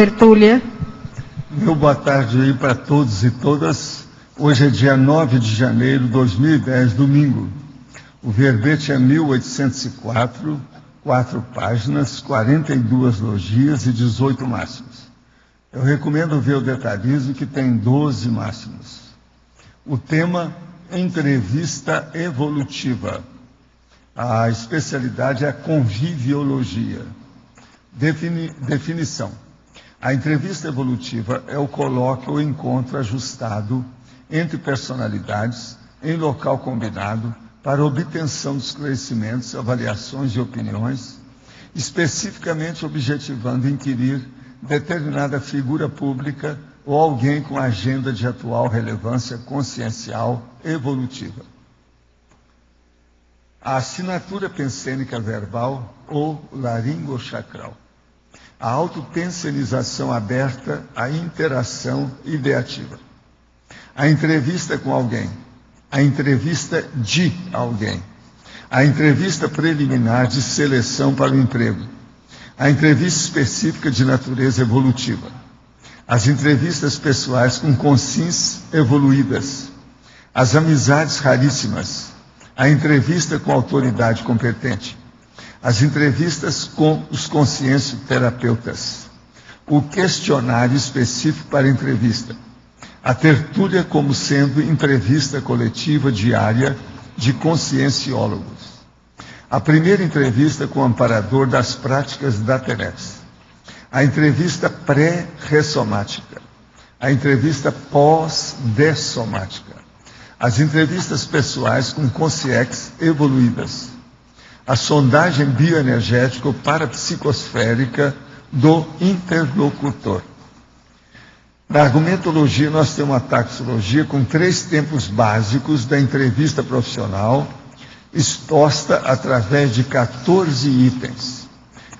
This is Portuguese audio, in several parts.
tertúlia. Meu boa tarde aí para todos e todas. Hoje é dia 9 de janeiro de 2010, domingo. O verbete é 1804, 4 páginas, 42 logias e 18 máximos. Eu recomendo ver o detalhismo, que tem 12 máximos. O tema, entrevista evolutiva. A especialidade é a conviviologia. Definição. A entrevista evolutiva é o colóquio ou encontro ajustado entre personalidades em local combinado para obtenção de esclarecimentos, avaliações e opiniões, especificamente objetivando inquirir determinada figura pública ou alguém com agenda de atual relevância consciencial evolutiva. A assinatura pensênica verbal ou laringochacral. A autopensenização aberta à interação ideativa. A entrevista com alguém. A entrevista de alguém. A entrevista preliminar de seleção para o emprego. A entrevista específica de natureza evolutiva. As entrevistas pessoais com consciências evoluídas. As amizades raríssimas. A entrevista com a autoridade competente. As entrevistas com os consciencioterapeutas. O questionário específico para entrevista. A tertúlia como sendo entrevista coletiva diária de conscienciólogos. A primeira entrevista com o amparador das práticas da TENEPS. A entrevista pré-ressomática. A entrevista pós-dessomática. As entrevistas pessoais com consciex evoluídas. A sondagem bioenergética ou parapsicosférica do interlocutor. Na argumentologia, nós temos uma taxologia com 3 tempos básicos da entrevista profissional, exposta através de 14 itens.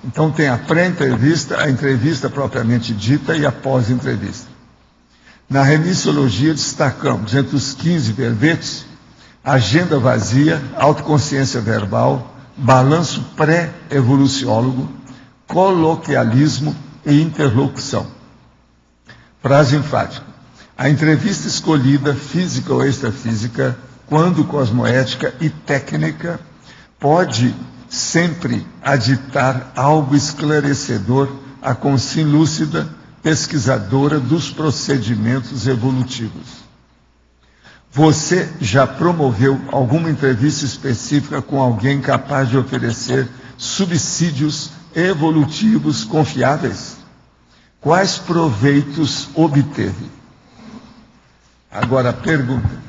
Então, tem a pré-entrevista, a entrevista propriamente dita e a pós-entrevista. Na remissiologia, destacamos, entre os 15 verbetes, agenda vazia, autoconsciência verbal, balanço pré-evoluciólogo, coloquialismo e interlocução. Frase enfática. A entrevista escolhida, física ou extrafísica, quando cosmoética e técnica, pode sempre aditar algo esclarecedor à consciência lúcida, pesquisadora dos procedimentos evolutivos. Você já promoveu alguma entrevista específica com alguém capaz de oferecer subsídios evolutivos confiáveis? Quais proveitos obteve? Agora a pergunta.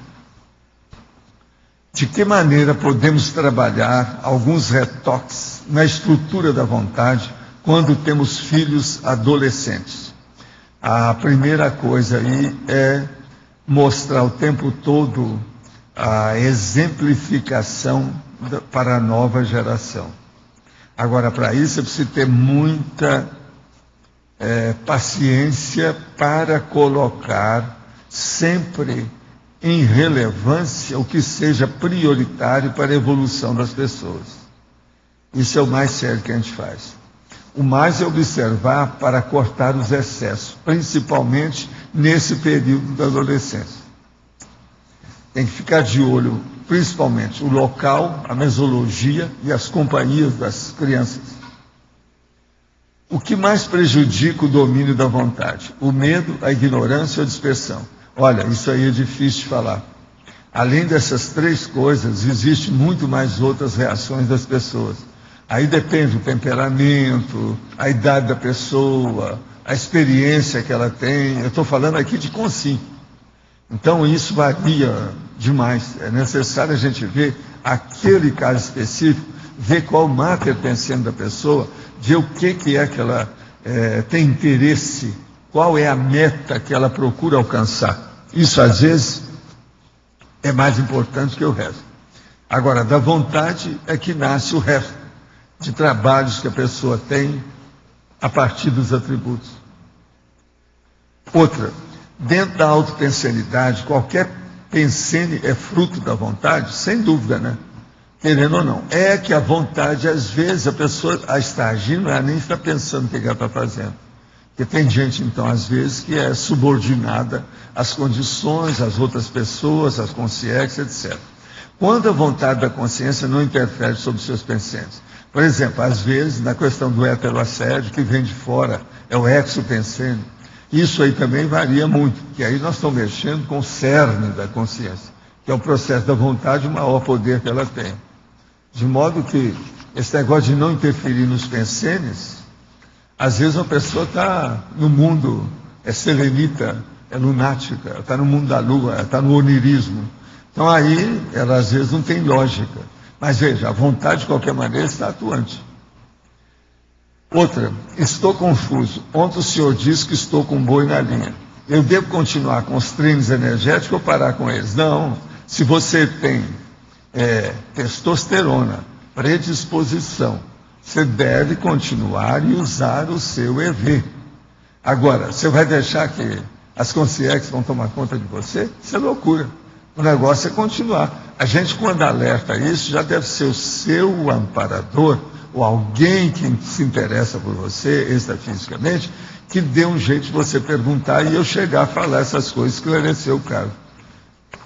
De que maneira podemos trabalhar alguns retoques na estrutura da vontade quando temos filhos adolescentes? A primeira coisa aí é mostrar o tempo todo a exemplificação para a nova geração. Agora, para isso, é preciso ter muita paciência para colocar sempre em relevância o que seja prioritário para a evolução das pessoas. Isso é o mais sério que a gente faz. O mais é observar para cortar os excessos, principalmente nesse período da adolescência. Tem que ficar de olho, principalmente, o local, a mesologia e as companhias das crianças. O que mais prejudica o domínio da vontade? O medo, a ignorância ou a dispersão? Olha, isso aí é difícil de falar. Além dessas 3 coisas, existe muito mais outras reações das pessoas. Aí depende do temperamento, a idade da pessoa, a experiência que ela tem. Eu estou falando aqui de consciência. Então isso varia demais. É necessário a gente ver aquele caso específico, ver qual o máter pensando da pessoa, ver o que é que ela tem interesse, qual é a meta que ela procura alcançar. Isso às vezes é mais importante que o resto. Agora, da vontade é que nasce o resto de trabalhos que a pessoa tem a partir dos atributos. Outra, dentro da autopensenidade, qualquer pensene é fruto da vontade, sem dúvida, né? Querendo ou não. É que a vontade, às vezes, a pessoa está agindo, ela nem está pensando o que ela está fazendo. Porque tem gente, então, às vezes, que é subordinada às condições, às outras pessoas, às consciências, etc. Quando a vontade da consciência não interfere sobre os seus pensamentos. Por exemplo, às vezes, na questão do heteroassédio, que vem de fora, é o exopensênio. Isso aí também varia muito, porque aí nós estamos mexendo com o cerne da consciência, que é o processo da vontade e o maior poder que ela tem. De modo que esse negócio de não interferir nos pensênios, às vezes uma pessoa está no mundo, é selenita, é lunática, está no mundo da lua, está no onirismo. Então aí ela às vezes não tem lógica. Mas veja, a vontade de qualquer maneira está atuante. Outra, estou confuso. Ontem o senhor disse que estou com um boi na linha. Eu devo continuar com os treinos energéticos ou parar com eles? Não. Se você tem testosterona, predisposição, você deve continuar e usar o seu EV. Agora, você vai deixar que as consciências vão tomar conta de você? Isso é loucura. O negócio é continuar. A gente, quando alerta isso, já deve ser o seu amparador, ou alguém que se interessa por você, extrafisicamente, que dê um jeito de você perguntar e eu chegar a falar essas coisas, esclarecer o caso.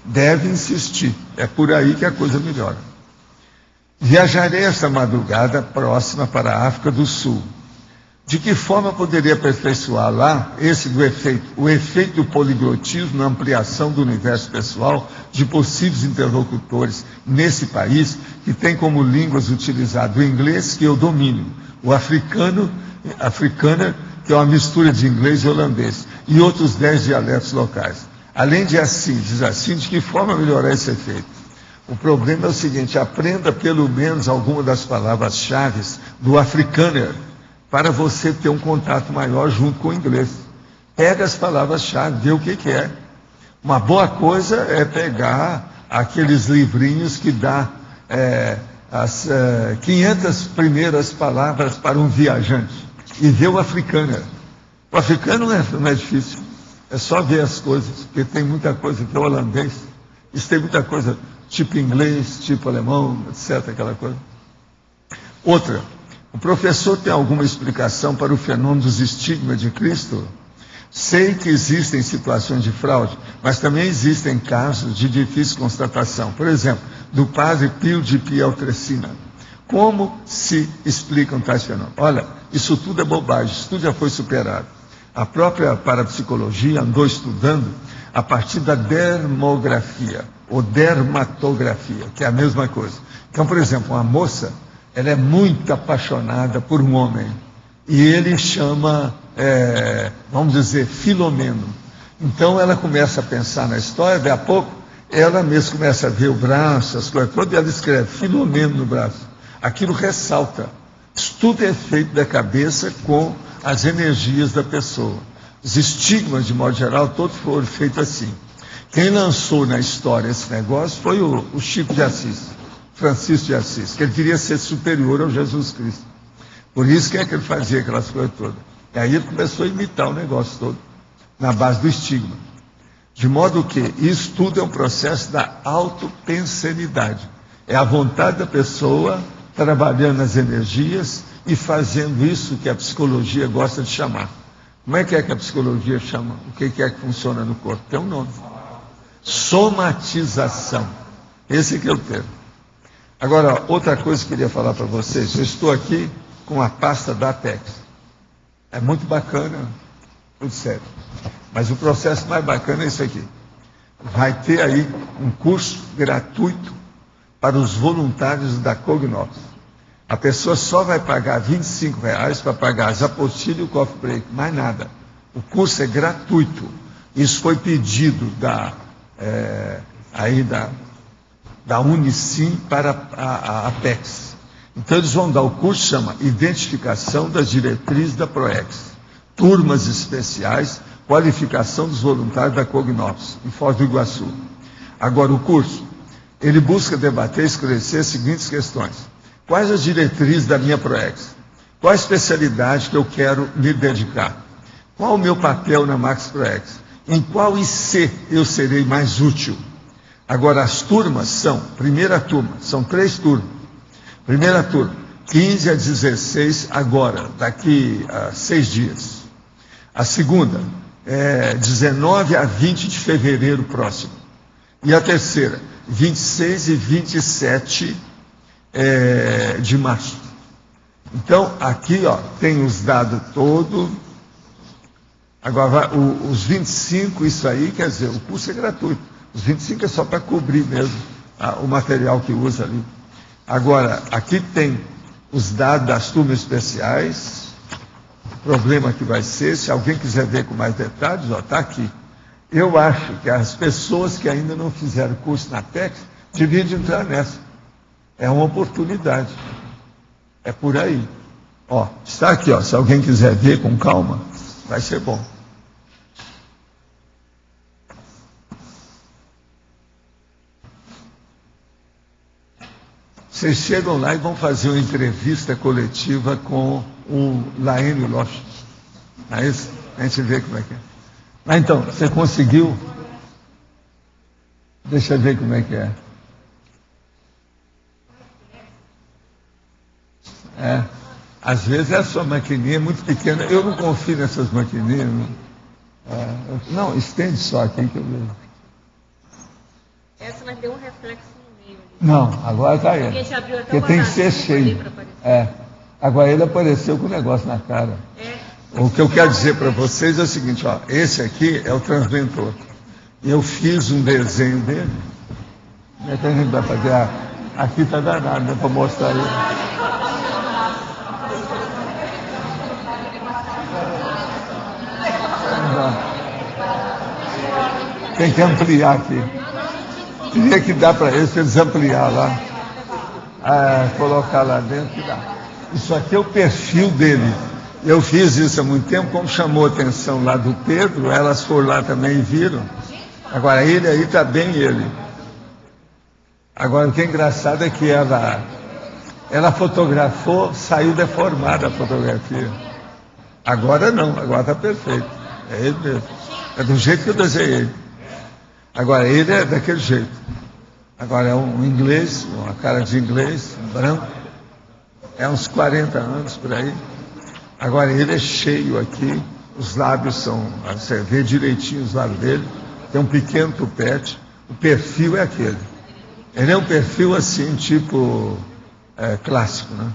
Deve insistir. É por aí que a coisa melhora. Viajarei esta madrugada próxima para a África do Sul. De que forma poderia aperfeiçoar lá o efeito do poliglotismo na ampliação do universo pessoal de possíveis interlocutores nesse país, que tem como línguas utilizado o inglês, que eu domino, o africana, que é uma mistura de inglês e holandês, e outros 10 dialetos locais. Além de assim, diz assim, de que forma melhorar esse efeito? O problema é o seguinte: aprenda pelo menos alguma das palavras-chave do africâner, para você ter um contato maior junto com o inglês. Pega as palavras-chave, vê o que é. Uma boa coisa é pegar aqueles livrinhos que dá as 500 primeiras palavras para um viajante e ver o africano. O africano não é difícil, é só ver as coisas, porque tem muita coisa que é holandês, isso tem muita coisa tipo inglês, tipo alemão, etc., aquela coisa. Outra, o professor tem alguma explicação para o fenômeno dos estigmas de Cristo? Sei que existem situações de fraude, mas também existem casos de difícil constatação. Por exemplo, do padre Pio de Pietrelcina. Como se explicam tais fenômenos? Olha, isso tudo é bobagem, isso tudo já foi superado. A própria parapsicologia andou estudando a partir da dermografia, ou dermatografia, que é a mesma coisa. Então, por exemplo, uma moça, ela é muito apaixonada por um homem, e ele chama, vamos dizer, Filomeno. Então ela começa a pensar na história, daí a pouco ela mesma começa a ver o braço, as coisas todas, e ela escreve Filomeno no braço. Aquilo ressalta. Isso tudo é feito da cabeça com as energias da pessoa. Os estigmas, de modo geral, todos foram feitos assim. Quem lançou na história esse negócio foi o Chico de Assis, Francisco de Assis, que ele queria ser superior ao Jesus Cristo. Por isso que ele fazia aquelas coisas todas. E aí ele começou a imitar o negócio todo, na base do estigma. De modo que isso tudo é um processo da autopensenidade. É a vontade da pessoa trabalhando nas energias e fazendo isso que a psicologia gosta de chamar. Como é que a psicologia chama? O que é que funciona no corpo? Tem um nome. Somatização. Esse que é o termo. Agora, outra coisa que eu queria falar para vocês. Eu estou aqui com a pasta da Apex. É muito bacana, tudo sério. Mas o processo mais bacana é isso aqui. Vai ter aí um curso gratuito para os voluntários da Cognos. A pessoa só vai pagar R$25 para pagar as apostilhas e o coffee break, mais nada. O curso é gratuito. Isso foi pedido da Unicim para a Apex. Então eles vão dar o curso, chama Identificação das Diretrizes da PROEX. Turmas especiais, qualificação dos voluntários da Cognos, em Foz do Iguaçu. Agora, o curso, ele busca debater e esclarecer as seguintes questões. Quais as diretrizes da minha PROEX? Qual a especialidade que eu quero me dedicar? Qual o meu papel na Max PROEX? Em qual IC eu serei mais útil? Agora, as turmas são, primeira turma, são 3 turmas. Primeira turma, 15 a 16 agora, daqui a 6 dias. A segunda, 19 a 20 de fevereiro próximo. E a terceira, 26 e 27 de março. Então, aqui tem os dados todos. Agora, os 25, isso aí, quer dizer, o curso é gratuito. Os 25 é só para cobrir mesmo o material que usa ali. Agora, aqui tem os dados das turmas especiais, o problema que vai ser, se alguém quiser ver com mais detalhes, está aqui. Eu acho que as pessoas que ainda não fizeram curso na TEC deviam entrar nessa. É uma oportunidade. É por aí. Está aqui, se alguém quiser ver com calma, vai ser bom. Vocês chegam lá e vão fazer uma entrevista coletiva com o Laene Loche. Não é isso? A gente vê como é que é. Mas então, você conseguiu? Deixa eu ver como é que é. Às vezes a sua maquininha é muito pequena. Eu não confio nessas maquininhas. Não, estende só aqui que eu vejo. Essa mas deu um reflexo no meio. Não, agora está ele. Porque tem que ser cheio. Agora ele apareceu com o negócio na cara. O que eu quero dizer para vocês é o seguinte, esse aqui é o transventor. Eu fiz um desenho dele. Como é que a gente vai fazer? Aqui está danado, né, para mostrar ele. Tem que ampliar aqui. Teria que dar para eles ampliar lá. Colocar lá dentro que dá. Isso aqui é o perfil dele. Eu fiz isso há muito tempo, como chamou a atenção lá do Pedro, elas foram lá também e viram. Agora ele aí está bem ele. Agora o que é engraçado é que ela fotografou, saiu deformada a fotografia. Agora não, agora está perfeito. É ele mesmo. É do jeito que eu desenhei. Agora, ele é daquele jeito. Agora, é um inglês, uma cara de inglês, branco. É uns 40 anos por aí. Agora, ele é cheio aqui. Os lábios são... Você vê direitinho os lábios dele. Tem um pequeno tupete. O perfil é aquele. Ele é um perfil assim, tipo... clássico, né?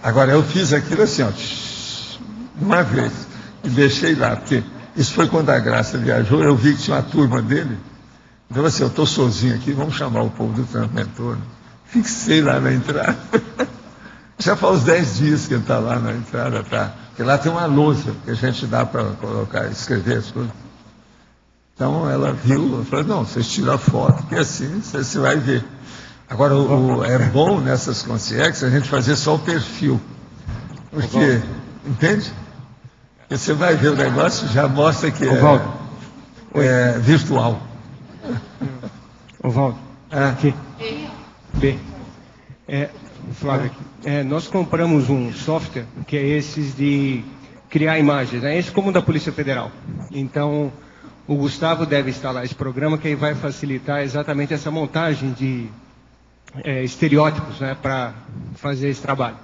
Agora, eu fiz aquilo assim, uma vez. E deixei lá, porque... Isso foi quando a Graça viajou, eu vi que tinha uma turma dele. Então, assim, eu estou sozinho aqui, vamos chamar o povo do transmentor. Fixei lá na entrada. Já faz uns 10 dias que ele está lá na entrada, tá? Porque lá tem uma lousa que a gente dá para colocar, escrever as coisas. Então, ela viu, eu falei, não, vocês tiram a foto, porque assim você vai ver. Agora, é bom nessas concierges a gente fazer só o perfil. Porque, entende? Você vai ver o negócio, já mostra que é virtual. Valdo, aqui. B. Flávio, nós compramos um software que é esses de criar imagens, né? Esse como o da Polícia Federal. Então, o Gustavo deve instalar esse programa que aí vai facilitar exatamente essa montagem de estereótipos, né, para fazer esse trabalho.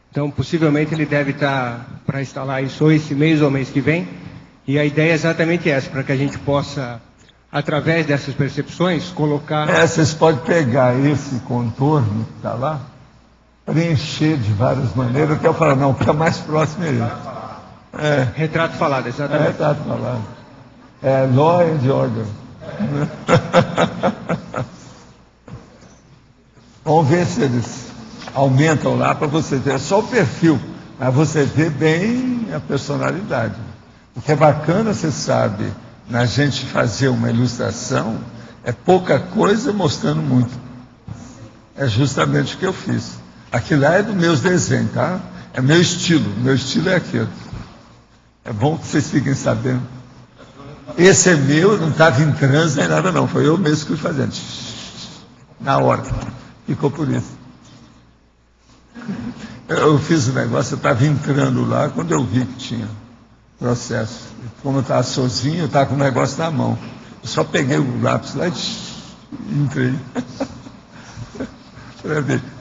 Então, possivelmente, ele deve estar para instalar isso ou esse mês ou mês que vem. E a ideia é exatamente essa, para que a gente possa, através dessas percepções, colocar... Vocês podem pegar esse contorno que está lá, preencher de várias maneiras, até eu falar, não, fica mais próximo a ele. Retrato falado, exatamente. Retrato falado. Law and order. Vamos ver se eles... aumentam lá para você ver, é só o perfil, mas você vê bem a personalidade. O que é bacana, você sabe, na gente fazer uma ilustração, é pouca coisa mostrando muito. É justamente o que eu fiz. Aquilo lá é dos meus desenhos, tá? É meu estilo é aquilo. É bom que vocês fiquem sabendo. Esse é meu, não estava em transe nem nada não, foi eu mesmo que fui fazendo. Na hora. Ficou por isso. Eu fiz o negócio, eu estava entrando lá, quando eu vi que tinha processo. Como eu estava sozinho, eu estava com o negócio na mão. Eu só peguei o lápis lá e entrei.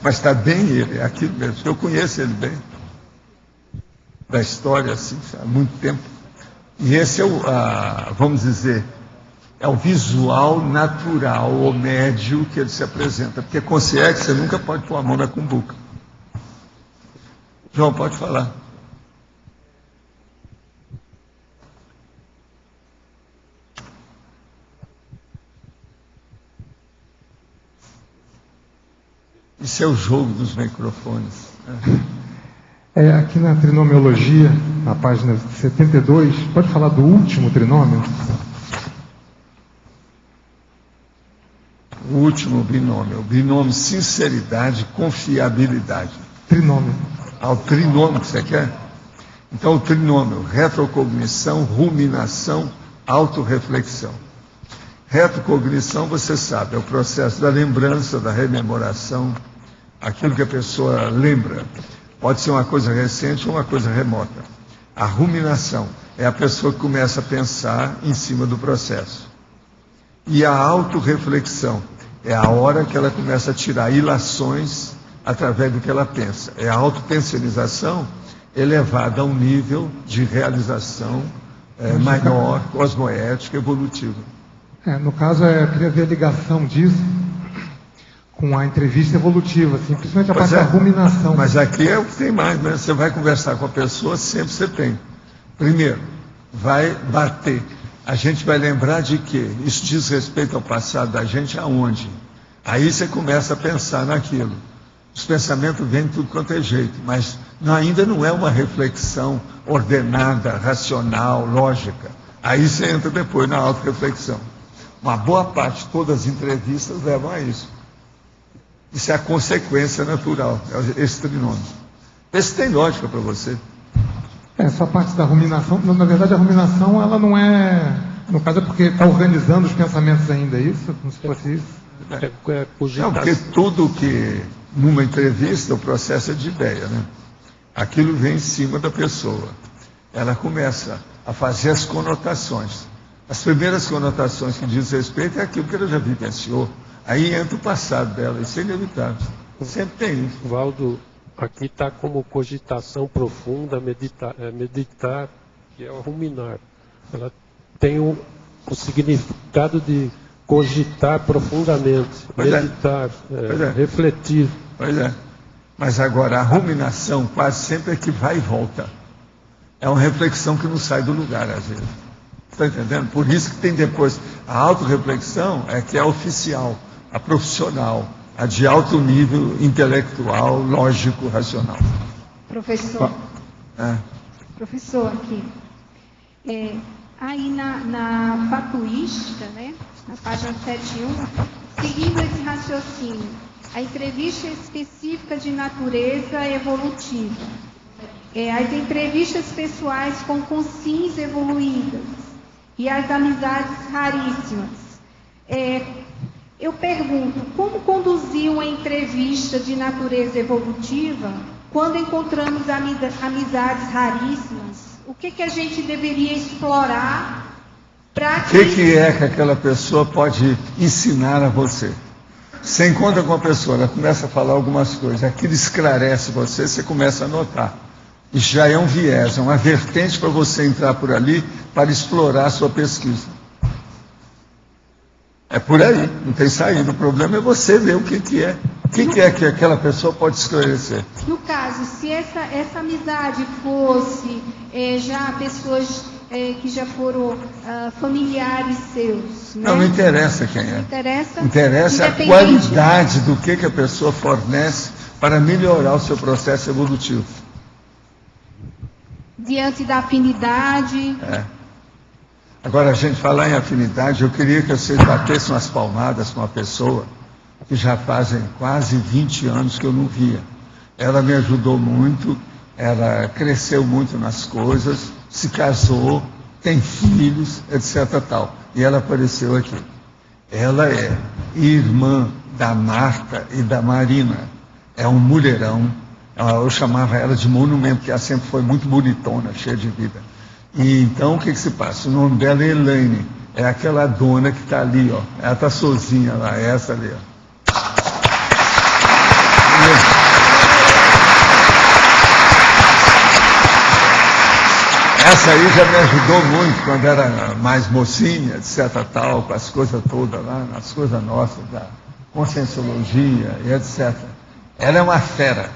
Mas está bem ele, é aquilo mesmo. Eu conheço ele bem. da história, assim, há muito tempo. E esse é vamos dizer, é o visual natural ou médio que ele se apresenta. Porque consciente, você nunca pode pôr a mão na cumbuca. João, pode falar. Isso é o jogo dos microfones. Aqui na trinomiologia, na página 72, pode falar do último trinômio? O último binômio, o binômio sinceridade e confiabilidade. Trinômio. O trinômio que você quer? Então, o trinômio, retrocognição, ruminação, autorreflexão. Retrocognição, você sabe, é o processo da lembrança, da rememoração, aquilo que a pessoa lembra. Pode ser uma coisa recente ou uma coisa remota. A ruminação é a pessoa que começa a pensar em cima do processo. E a autorreflexão é a hora que ela começa a tirar ilações através do que ela pensa. É a autopensionização elevada a um nível de realização maior, cosmoética, evolutiva. No caso, eu queria ver a ligação disso com a entrevista evolutiva, assim, principalmente a parte da ruminação. Mas aqui é o que tem mais, né? Você vai conversar com a pessoa, sempre você tem. Primeiro, vai bater. A gente vai lembrar de quê? Isso diz respeito ao passado da gente aonde? Aí você começa a pensar naquilo. Os pensamentos vêm de tudo quanto é jeito, mas ainda não é uma reflexão ordenada, racional, lógica. Aí você entra depois na autorreflexão. Uma boa parte de todas as entrevistas levam a isso. Isso é a consequência natural, é esse trinômio. Esse tem lógica para você. Essa parte da ruminação, na verdade a ruminação ela não é, no caso é porque está organizando os pensamentos ainda, é isso? Como se fosse isso? Não, porque tudo que, numa entrevista, o processo é de ideia, né? Aquilo vem em cima da pessoa. Ela começa a fazer as conotações. As primeiras conotações que diz respeito é aquilo que ela já vivenciou. Aí entra o passado dela, isso é inevitável. Sempre tem isso. Valdo, aqui está como cogitação profunda, meditar, que é o ruminar. Ela tem o significado de cogitar profundamente, meditar, refletir. Pois é. Mas agora, a ruminação quase sempre é que vai e volta. É uma reflexão que não sai do lugar, às vezes. Está entendendo? Por isso que tem depois a autorreflexão, que é a oficial, a profissional, a de alto nível intelectual, lógico, racional. Professor, professor aqui, aí na fatuística, né, na página 7.1, seguindo esse raciocínio, a entrevista específica de natureza evolutiva. Aí tem entrevistas pessoais com consciências evoluídas e as amizades raríssimas. Eu pergunto, como conduzir uma entrevista de natureza evolutiva quando encontramos amizades raríssimas? O que a gente deveria explorar para que... O que é que aquela pessoa pode ensinar a você? Você encontra com a pessoa, ela começa a falar algumas coisas, aquilo esclarece você começa a notar. Isso já é um viés, é uma vertente para você entrar por ali para explorar a sua pesquisa. É por aí, não tem saída. O problema é você ver o que é. O que é que aquela pessoa pode esclarecer? No caso, se essa amizade fosse já pessoas que já foram familiares seus, né? Não interessa quem é. Interessa? Interessa a qualidade do que a pessoa fornece para melhorar o seu processo evolutivo. Diante da afinidade. Agora, a gente falar em afinidade, eu queria que vocês batessem umas palmadas com uma pessoa que já fazem quase 20 anos que eu não via. Ela me ajudou muito, ela cresceu muito nas coisas, se casou, tem filhos, etc. tal. E ela apareceu aqui. Ela é irmã da Marta e da Marina. É um mulherão. Eu chamava ela de monumento, porque ela sempre foi muito bonitona, cheia de vida. E então, o que se passa? O nome dela é Elaine. É aquela dona que está ali, ó. Ela está sozinha lá, essa ali, ó. Essa aí já me ajudou muito quando era mais mocinha, etc. tal, com as coisas todas lá, as coisas nossas, da conscienciologia e etc. Ela é uma fera.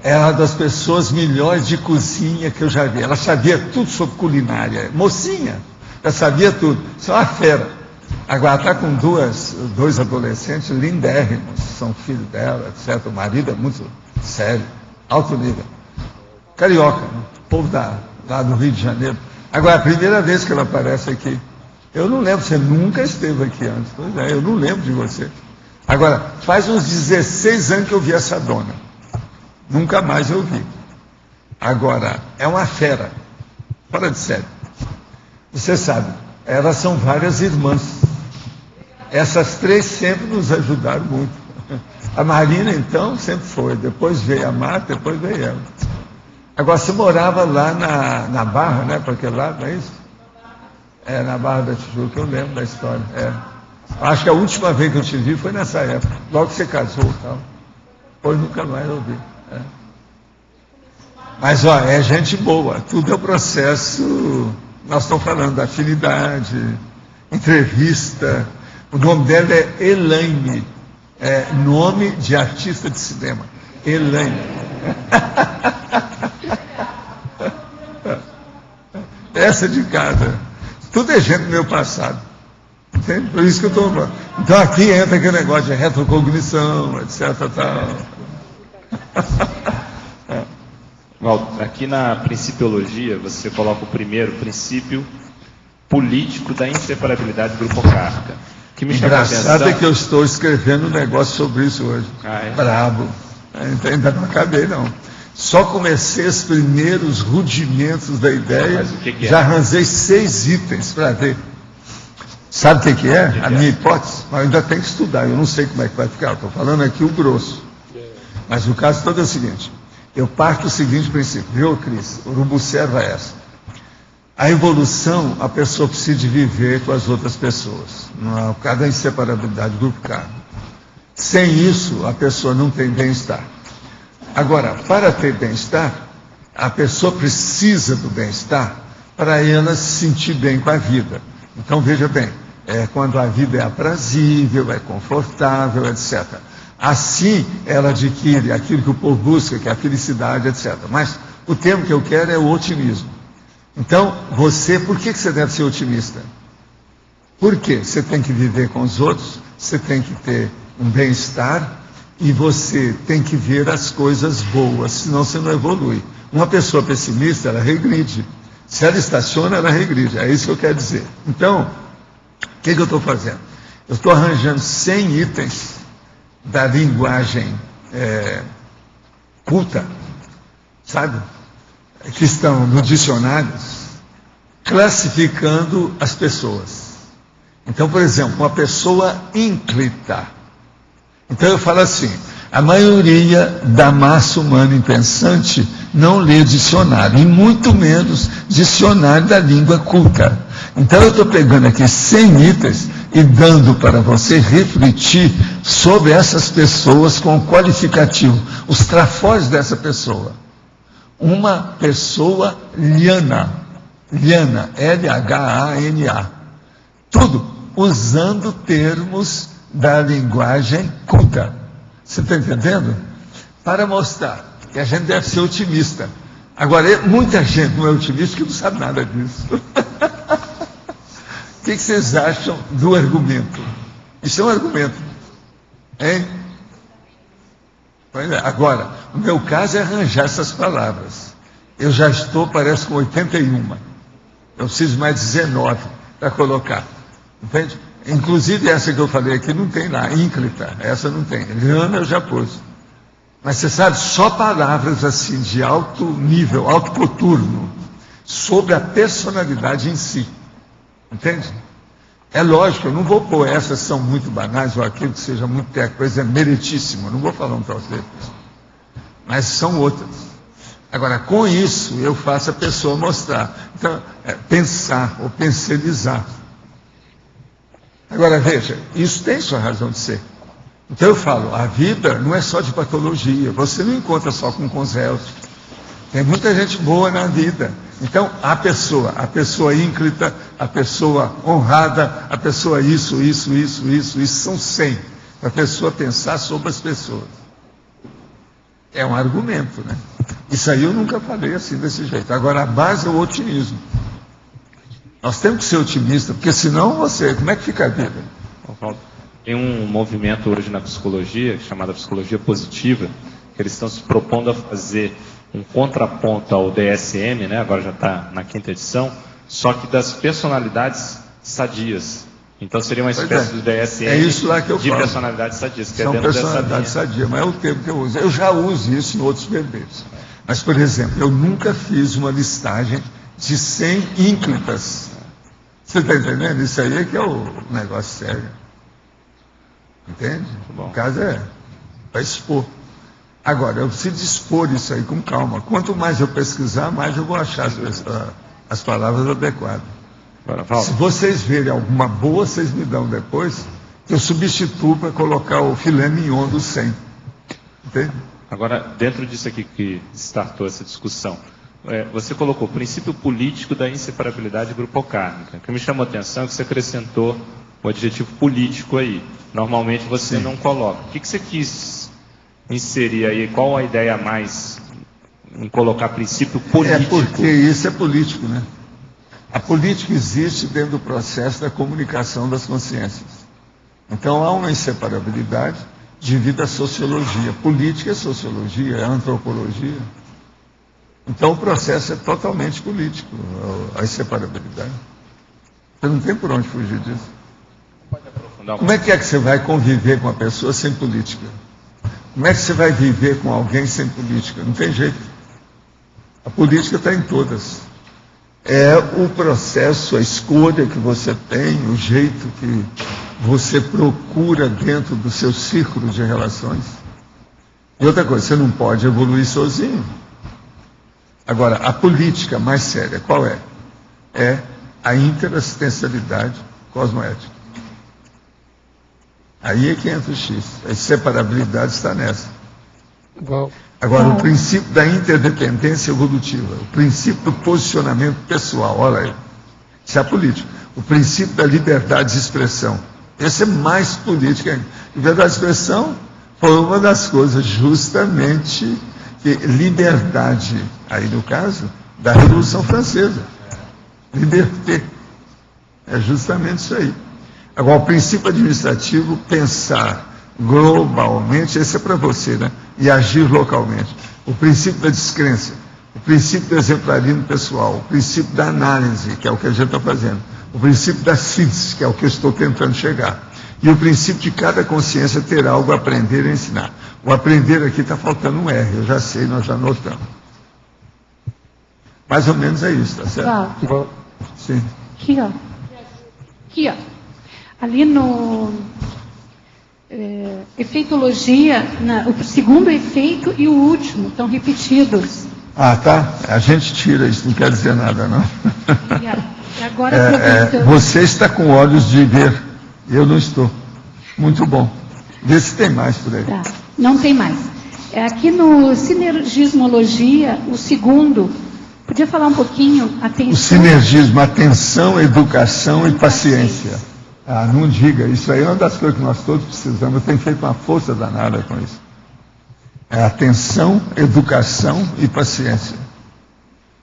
É uma das pessoas melhores de cozinha que eu já vi. Ela sabia tudo sobre culinária. Mocinha, ela sabia tudo. Isso é uma fera. Agora está com dois adolescentes lindérrimos, são filhos dela, etc. O marido é muito sério, alto nível. Carioca, né? Povo lá do Rio de Janeiro. Agora, a primeira vez que ela aparece aqui. Eu não lembro, você nunca esteve aqui antes. Pois é, eu não lembro de você. Agora, faz uns 16 anos que eu vi essa dona. Nunca mais eu vi. Agora, é uma fera. Fora de sério. Você sabe, elas são várias irmãs. Essas três sempre nos ajudaram muito. A Marina, então, sempre foi. Depois veio a Marta, depois veio ela. Agora, você morava lá na Barra, né? Para aquele lado, não é isso? É, na Barra da Tijuca, eu lembro da história. É. Acho que a última vez que eu te vi foi nessa época. Logo que você casou e tal. Depois nunca mais eu vi. É. Mas, ó, é gente boa. Tudo é o processo. Nós estamos falando da afinidade, entrevista. O nome dela é Elaine. É nome de artista de cinema. Elaine. Essa de casa. Tudo é gente do meu passado. Entende? Por isso que eu estou falando. Então aqui entra aquele negócio de retrocognição, etc. Tal. Valdo, aqui na Principiologia você coloca o primeiro princípio político da inseparabilidade do grupo Kafka. Que me chama a atenção. Engraçado é que eu estou escrevendo um negócio sobre isso hoje. É? Brabo. Ainda não acabei, não. Só comecei os primeiros rudimentos da ideia. Mas o que já arranjei 6 itens para ver. Sabe o que é? A minha hipótese? Mas eu ainda tenho que estudar. Eu não sei como é que vai ficar. Estou falando aqui o grosso. Mas o caso todo é o seguinte. Eu parto do seguinte princípio. Viu, Cris? Urubucera é essa. A evolução, a pessoa precisa de viver com as outras pessoas. Não é cada inseparabilidade do grupo K. Sem isso, a pessoa não tem bem-estar. Agora, para ter bem-estar, a pessoa precisa do bem-estar para ela se sentir bem com a vida. Então, veja bem, quando a vida é aprazível, é confortável, etc. Assim, ela adquire aquilo que o povo busca, que é a felicidade, etc. Mas o termo que eu quero é o otimismo. Então, por que você deve ser otimista? Porque você tem que viver com os outros, você tem que ter um bem-estar e você tem que ver as coisas boas, senão você não evolui. Uma pessoa pessimista, ela regride. Se ela estaciona, ela regride. É isso que eu quero dizer. Então, o que eu estou fazendo? Eu estou arranjando 100 itens da linguagem culta, sabe? Que estão no dicionário, classificando as pessoas. Então, por exemplo, uma pessoa ínclita. Então eu falo assim, a maioria da massa humana impensante não lê dicionário, e muito menos dicionário da língua culta. Então eu estou pegando aqui 100 itens e dando para você refletir sobre essas pessoas com o qualificativo, os trafores dessa pessoa. Uma pessoa liana, L-H-A-N-A. Tudo usando termos da linguagem culta. Você está entendendo? Para mostrar que a gente deve ser otimista. Agora, muita gente não é otimista que não sabe nada disso. O que vocês acham do argumento? Isso é um argumento. Hein? Agora, o meu caso é arranjar essas palavras. Eu já estou, parece, com 81. Eu preciso mais 19 para colocar. Entende? Inclusive essa que eu falei aqui não tem lá, ínclita, essa não tem. Liana eu já pus. Mas você sabe, só palavras assim de alto nível, alto coturno, sobre a personalidade em si. Entende? É lógico, eu não vou pôr essas são muito banais, ou aquilo que seja muito coisa meritíssima, não vou falar um para você. Mas são outras. Agora, com isso, eu faço a pessoa mostrar. Então, pensar ou penselizar. Agora, veja, isso tem sua razão de ser. Então eu falo, a vida não é só de patologia, você não encontra só com réus. Tem muita gente boa na vida. Então, a pessoa ínclita, a pessoa honrada, a pessoa isso, são 100. Para a pessoa pensar sobre as pessoas. É um argumento, né? Isso aí eu nunca falei assim, desse jeito. Agora, a base é o otimismo. Nós temos que ser otimistas, porque senão como é que fica a vida? Tem um movimento hoje na psicologia, chamada psicologia positiva, que eles estão se propondo a fazer um contraponto ao DSM, né? Agora já está na 5ª edição, só que das personalidades sadias. Então seria uma espécie do DSM isso lá que eu de falo. Personalidades sadias. Que São é dentro personalidades sadias, mas é o termo que eu uso. Eu já uso isso em outros verbetes. Mas, por exemplo, eu nunca fiz uma listagem de 100 ínclitas. Você está entendendo? Isso aí é que é o negócio sério. Entende? O caso é para expor. Agora, eu preciso expor isso aí com calma. Quanto mais eu pesquisar, mais eu vou achar as palavras adequadas. Se vocês verem alguma boa, vocês me dão depois, que eu substituo para colocar o filé mignon do 100. Entende? Agora, dentro disso aqui que startou essa discussão, você colocou o princípio político da inseparabilidade grupocármica. O que me chamou a atenção é que você acrescentou o adjetivo político aí. Normalmente você não coloca. O que você quis inserir aí? Qual a ideia a mais em colocar princípio político? É porque isso é político, né? A política existe dentro do processo da comunicação das consciências. Então há uma inseparabilidade devido à sociologia. Política é sociologia, é antropologia. Então o processo é totalmente político, a inseparabilidade. Você não tem por onde fugir disso. Como é que você vai conviver com uma pessoa sem política? Como é que você vai viver com alguém sem política? Não tem jeito. A política está em todas. É o processo, a escolha que você tem, o jeito que você procura dentro do seu círculo de relações. E outra coisa, você não pode evoluir sozinho. Agora, a política mais séria, qual é? É a interassistencialidade cosmoética. Aí é que entra o X. A inseparabilidade está nessa. Agora, o princípio da interdependência evolutiva, o princípio do posicionamento pessoal, olha aí, isso é político. O princípio da liberdade de expressão, esse é mais político ainda. Liberdade de expressão foi uma das coisas justamente que liberdade, aí no caso, da Revolução Francesa. Liberté. É justamente isso aí. Agora, o princípio administrativo, pensar globalmente, esse é para você, né? E agir localmente. O princípio da descrença, o princípio do exemplarismo pessoal, o princípio da análise, que é o que a gente está fazendo, o princípio da síntese, que é o que eu estou tentando chegar, e o princípio de cada consciência ter algo a aprender e ensinar. O aprender aqui está faltando um R, eu já sei, nós já notamos. Mais ou menos é isso, tá certo? Sim. Aqui, ó. Aqui, ó. Ali no efeitologia, o segundo efeito e o último estão repetidos. Ah, tá. A gente tira isso, não quer dizer nada, não. E agora, aproveitando... Você está com olhos de ver, eu não estou. Muito bom. Vê se tem mais por aí. Tá. Não tem mais. Aqui no sinergismologia, o segundo, podia falar um pouquinho? Atenção. O sinergismo, atenção, educação e paciência. Ah, não diga, isso aí é uma das coisas que nós todos precisamos. Eu tenho feito uma força danada com isso. É atenção, educação e paciência.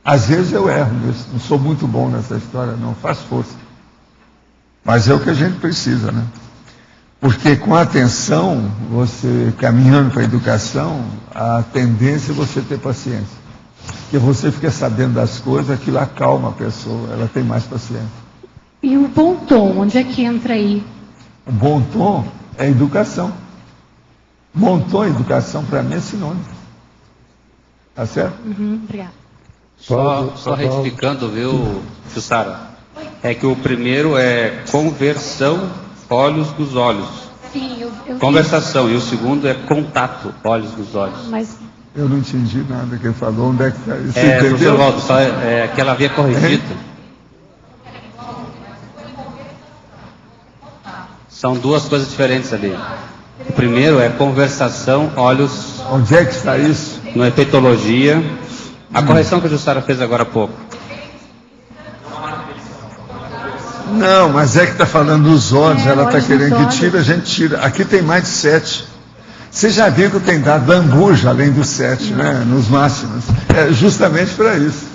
Às vezes eu erro nisso, não sou muito bom nessa história, não, faz força. Mas é o que a gente precisa, né? Porque com a atenção, você caminhando para a educação, a tendência é você ter paciência. Porque você fica sabendo das coisas, aquilo acalma a pessoa, ela tem mais paciência. E o bom tom, onde é que entra aí? O bom tom é educação. Bom tom e educação, para mim, é sinônimo. Tá certo? Obrigada. Só retificando, viu, Jussara? É que o primeiro é conversão, olhos dos olhos. Sim, eu Conversação. Vi. E o segundo é contato, olhos dos olhos. Mas... Eu não entendi nada que ele falou. Onde é que está isso? Professor Waldo, só que ela havia corrigido. São duas coisas diferentes ali. O primeiro é conversação, olhos... Onde é que está isso? No efeitologia. A correção que a Jussara fez agora há pouco. Não, mas é que está falando dos olhos, ela está olhos querendo dos que olhos. tire, a gente tira. Aqui tem mais de 7. Você já viu que eu tenho dado lambuja além dos 7, né? Nos máximos. É justamente para isso.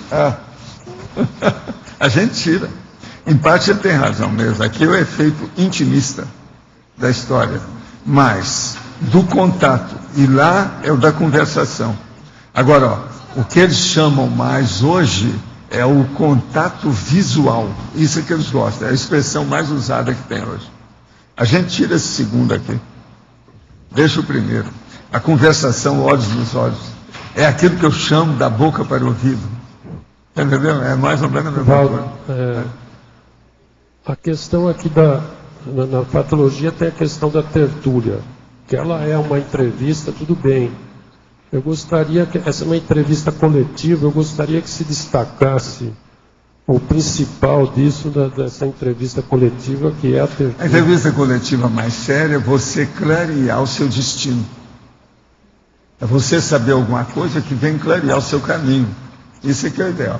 A gente tira. Em parte ele tem razão mesmo. Aqui é o efeito intimista da história. Mas do contato. E lá é o da conversação. Agora, ó, o que eles chamam mais hoje é o contato visual. Isso é que eles gostam. É a expressão mais usada que tem hoje. A gente tira esse segundo aqui. Deixa o primeiro. A conversação, olhos nos olhos. É aquilo que eu chamo da boca para o ouvido. Entendeu? É mais ou menos a mesma coisa. A questão aqui na patologia tem a questão da tertúlia, que ela é uma entrevista, tudo bem. Eu gostaria que, essa é uma entrevista coletiva, eu gostaria que se destacasse o principal disso, dessa entrevista coletiva, que é a tertúlia. A entrevista coletiva mais séria é você clarear o seu destino. É você saber alguma coisa que vem clarear o seu caminho. Isso é que é o ideal.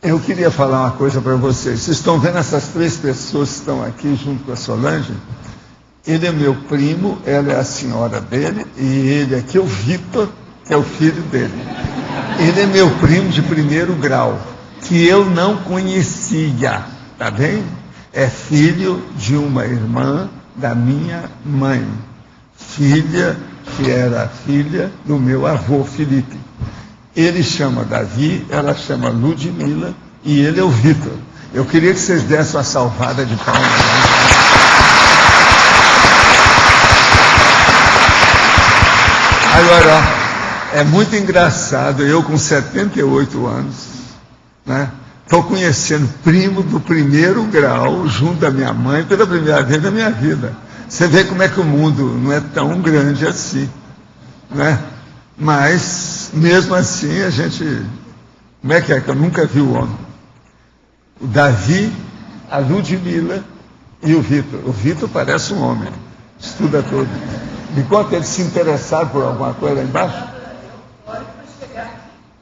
Eu queria falar uma coisa para vocês. Vocês estão vendo essas 3 pessoas que estão aqui junto com a Solange? Ele é meu primo, ela é a senhora dele, e ele aqui é o Vitor, que é o filho dele. Ele é meu primo de 1º grau, que eu não conhecia, tá bem? É filho de uma irmã da minha mãe, filha que era filha do meu avô Felipe. Ele chama Davi, ela chama Ludmila, e ele é o Vitor. Eu queria que vocês dessem uma salvada de palmas. Agora, é muito engraçado, eu com 78 anos, né? Estou conhecendo primo do 1º grau, junto da minha mãe, pela primeira vez na minha vida. Você vê como é que o mundo não é tão grande assim, né? Mas, mesmo assim, a gente... Como é que eu nunca vi o homem? O Davi, a Ludmila e o Vitor. O Vitor parece um homem, estuda tudo. Enquanto eles se interessaram por alguma coisa lá embaixo?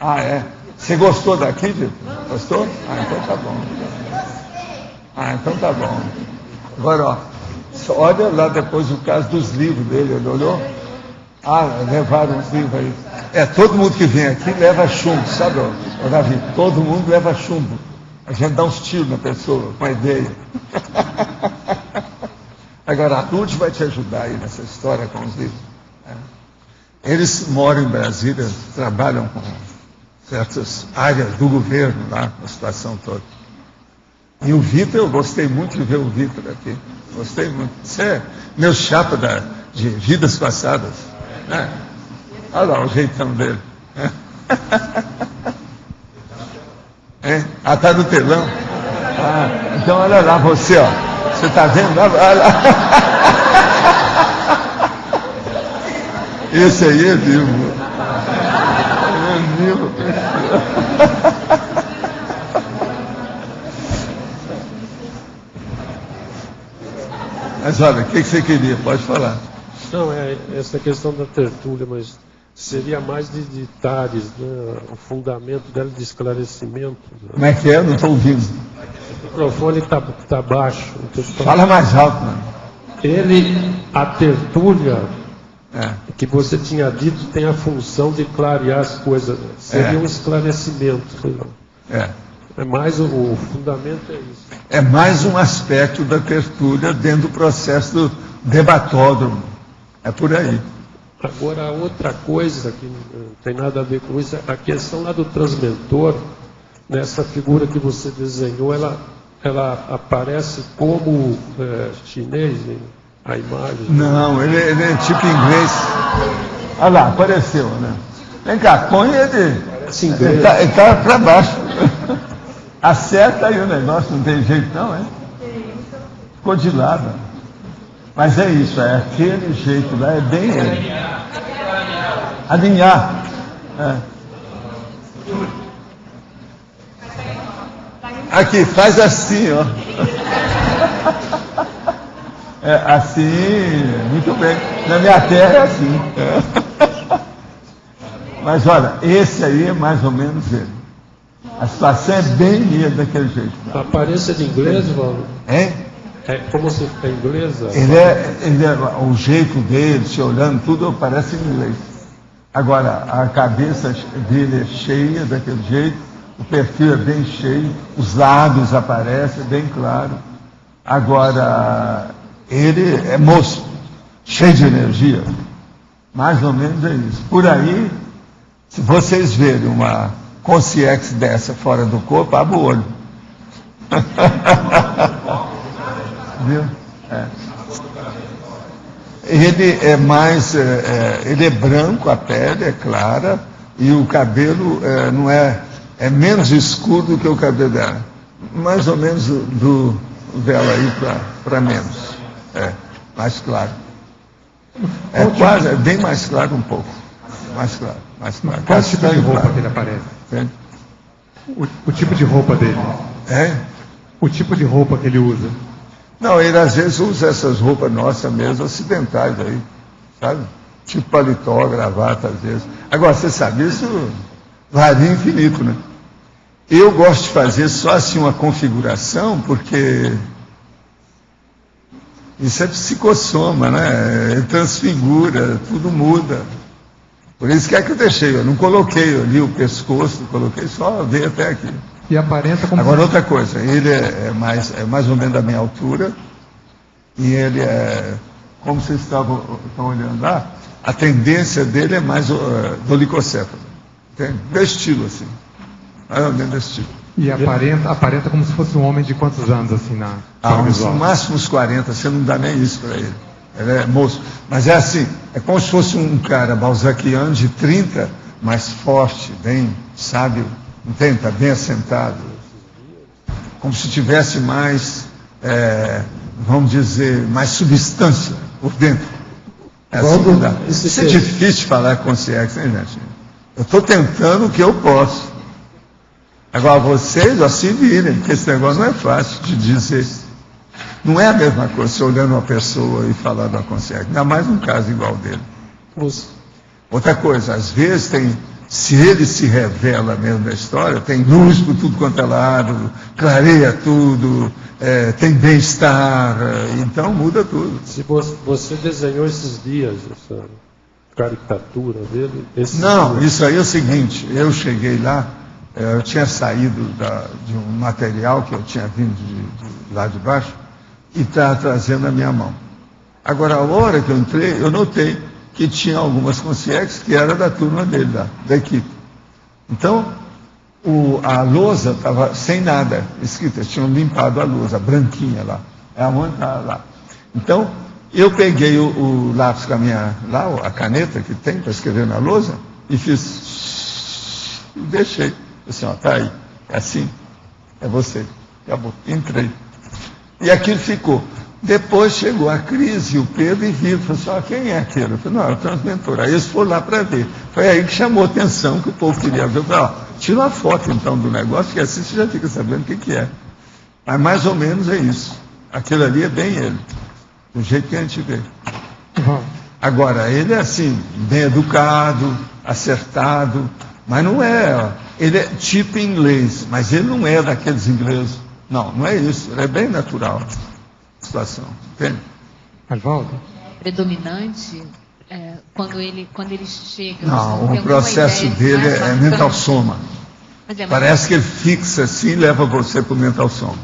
Ah, é? Você gostou daqui, Vitor? Gostou? Ah, então tá bom. Ah, então tá bom. Agora, ó, olha lá depois o caso dos livros dele, ele olhou? Ah, levaram os livros aí. Todo mundo que vem aqui leva chumbo, sabe, ô Davi? Todo mundo leva chumbo. A gente dá uns tiros na pessoa, com a ideia. Agora, a Lud vai te ajudar aí nessa história com os livros. Eles moram em Brasília, trabalham com certas áreas do governo lá, a situação toda. E o Vitor, eu gostei muito de ver o Vitor aqui. Gostei muito. Você é meu chapa de vidas passadas. Né? Olha lá o jeitão dele. Ah, tá no telão? Ah, então olha lá você, ó. Você tá vendo? Olha lá. Esse aí é vivo. É vivo. Mas olha, o que você queria? Pode falar. Não, é essa questão da tertúlia, mas seria mais de detalhes, né? O fundamento dela de esclarecimento. Né? Como é que é? Eu não estou ouvindo. O microfone está baixo. Fala mais alto, mano. A tertúlia, que você tinha dito, tem a função de clarear as coisas. Seria um esclarecimento. É mais o fundamento é isso. É mais um aspecto da tertúlia dentro do processo do debatódromo. É por aí. Agora, outra coisa que não tem nada a ver com isso, a questão lá do transmentor, nessa figura que você desenhou, ela aparece como chinês, a imagem? Não, ele é tipo inglês. Olha lá, apareceu, né? Vem cá, põe ele. Parece inglês. Ele está para baixo. Acerta aí o negócio, não tem jeito não, é? Ficou de lado. Mas é isso, é aquele jeito lá, é bem ele. Alinhar. Aqui, faz assim, ó. Assim, muito bem. Na minha terra é assim. Mas olha, esse aí é mais ou menos ele. A situação é bem minha daquele jeito. A aparência de inglês, Valdo? É? É como se é inglesa? O jeito dele, se olhando, tudo parece inglês. Agora, a cabeça dele é cheia daquele jeito, o perfil é bem cheio, os lábios aparecem bem claro. Agora, ele é moço, cheio de energia. Mais ou menos é isso. Por aí, se vocês verem uma consciência dessa fora do corpo, abre o olho. Viu? É. Ele é mais, ele é branco, a pele é clara e o cabelo é menos escuro do que o cabelo dela. Mais ou menos do dela aí para menos. Mais claro. É bem mais claro um pouco. Mais claro. Qual tipo de roupa que ele aparece? O tipo de roupa dele? O tipo de roupa que ele usa? Não, ele às vezes usa essas roupas nossas mesmo, ocidentais aí, sabe? Tipo paletó, gravata às vezes. Agora, você sabe, isso varia infinito, né? Eu gosto de fazer só assim uma configuração, porque isso é psicossoma, né? Ele transfigura, tudo muda. Por isso que eu deixei, eu não coloquei ali o pescoço, coloquei só veio até aqui. E aparenta como... Agora outra coisa, ele é mais ou menos da minha altura, e ele como vocês estão olhando lá, a tendência dele é mais dolicocéfalo. Entende? Do estilo, assim. Mais ou menos desse estilo. E aparenta como se fosse um homem de quantos anos, assim, na no máximo uns 40, você não dá nem isso para ele. Ele é moço. Mas é assim, é como se fosse um cara balzaquiano de 30, mais forte, bem sábio, entende? Está bem assentado. Como se tivesse mais, vamos dizer, mais substância por dentro. Isso é difícil de falar com consciência, né, gente? Eu estou tentando o que eu posso. Agora vocês, se virem, porque esse negócio não é fácil de dizer. Não é a mesma coisa você olhando uma pessoa e falando uma consciência, ainda mais num caso igual dele. Outra coisa, às vezes se ele se revela mesmo da história, tem luz por tudo quanto é lado, clareia tudo, tem bem-estar, então muda tudo. Se você desenhou esses dias, essa caricatura dele... Não, isso aí é o seguinte, eu cheguei lá, eu tinha saído de um material que eu tinha vindo de lá de baixo, e estava trazendo a minha mão. Agora, a hora que eu entrei, eu notei que tinha algumas consciências que era da turma dele, da equipe. Então, a lousa estava sem nada escrito, eles tinham limpado a lousa, branquinha lá. É a mão estava lá. Então, eu peguei o lápis com a caneta que tem para escrever na lousa, e fiz, e deixei. Assim, está aí, é assim, é você. Acabou, entrei. E aquilo ficou. Depois chegou a Cris e o Pedro e viram, falou assim, quem é aquele? Eu falei, não, é o transmentor. Aí eles foram lá para ver. Foi aí que chamou a atenção, que o povo queria ver. Eu falei, tira uma foto então do negócio, que assim você já fica sabendo o que é. Mas mais ou menos é isso. Aquilo ali é bem ele, do jeito que a gente vê. Agora, ele é assim, bem educado, acertado, mas não é, ele é tipo inglês, mas ele não é daqueles ingleses. Não é isso, ele é bem natural a situação, entende? Arvaldo? Predominante, quando ele chega... Não, o processo dele é mental soma. Parece que ele fixa assim e leva você para o mental soma.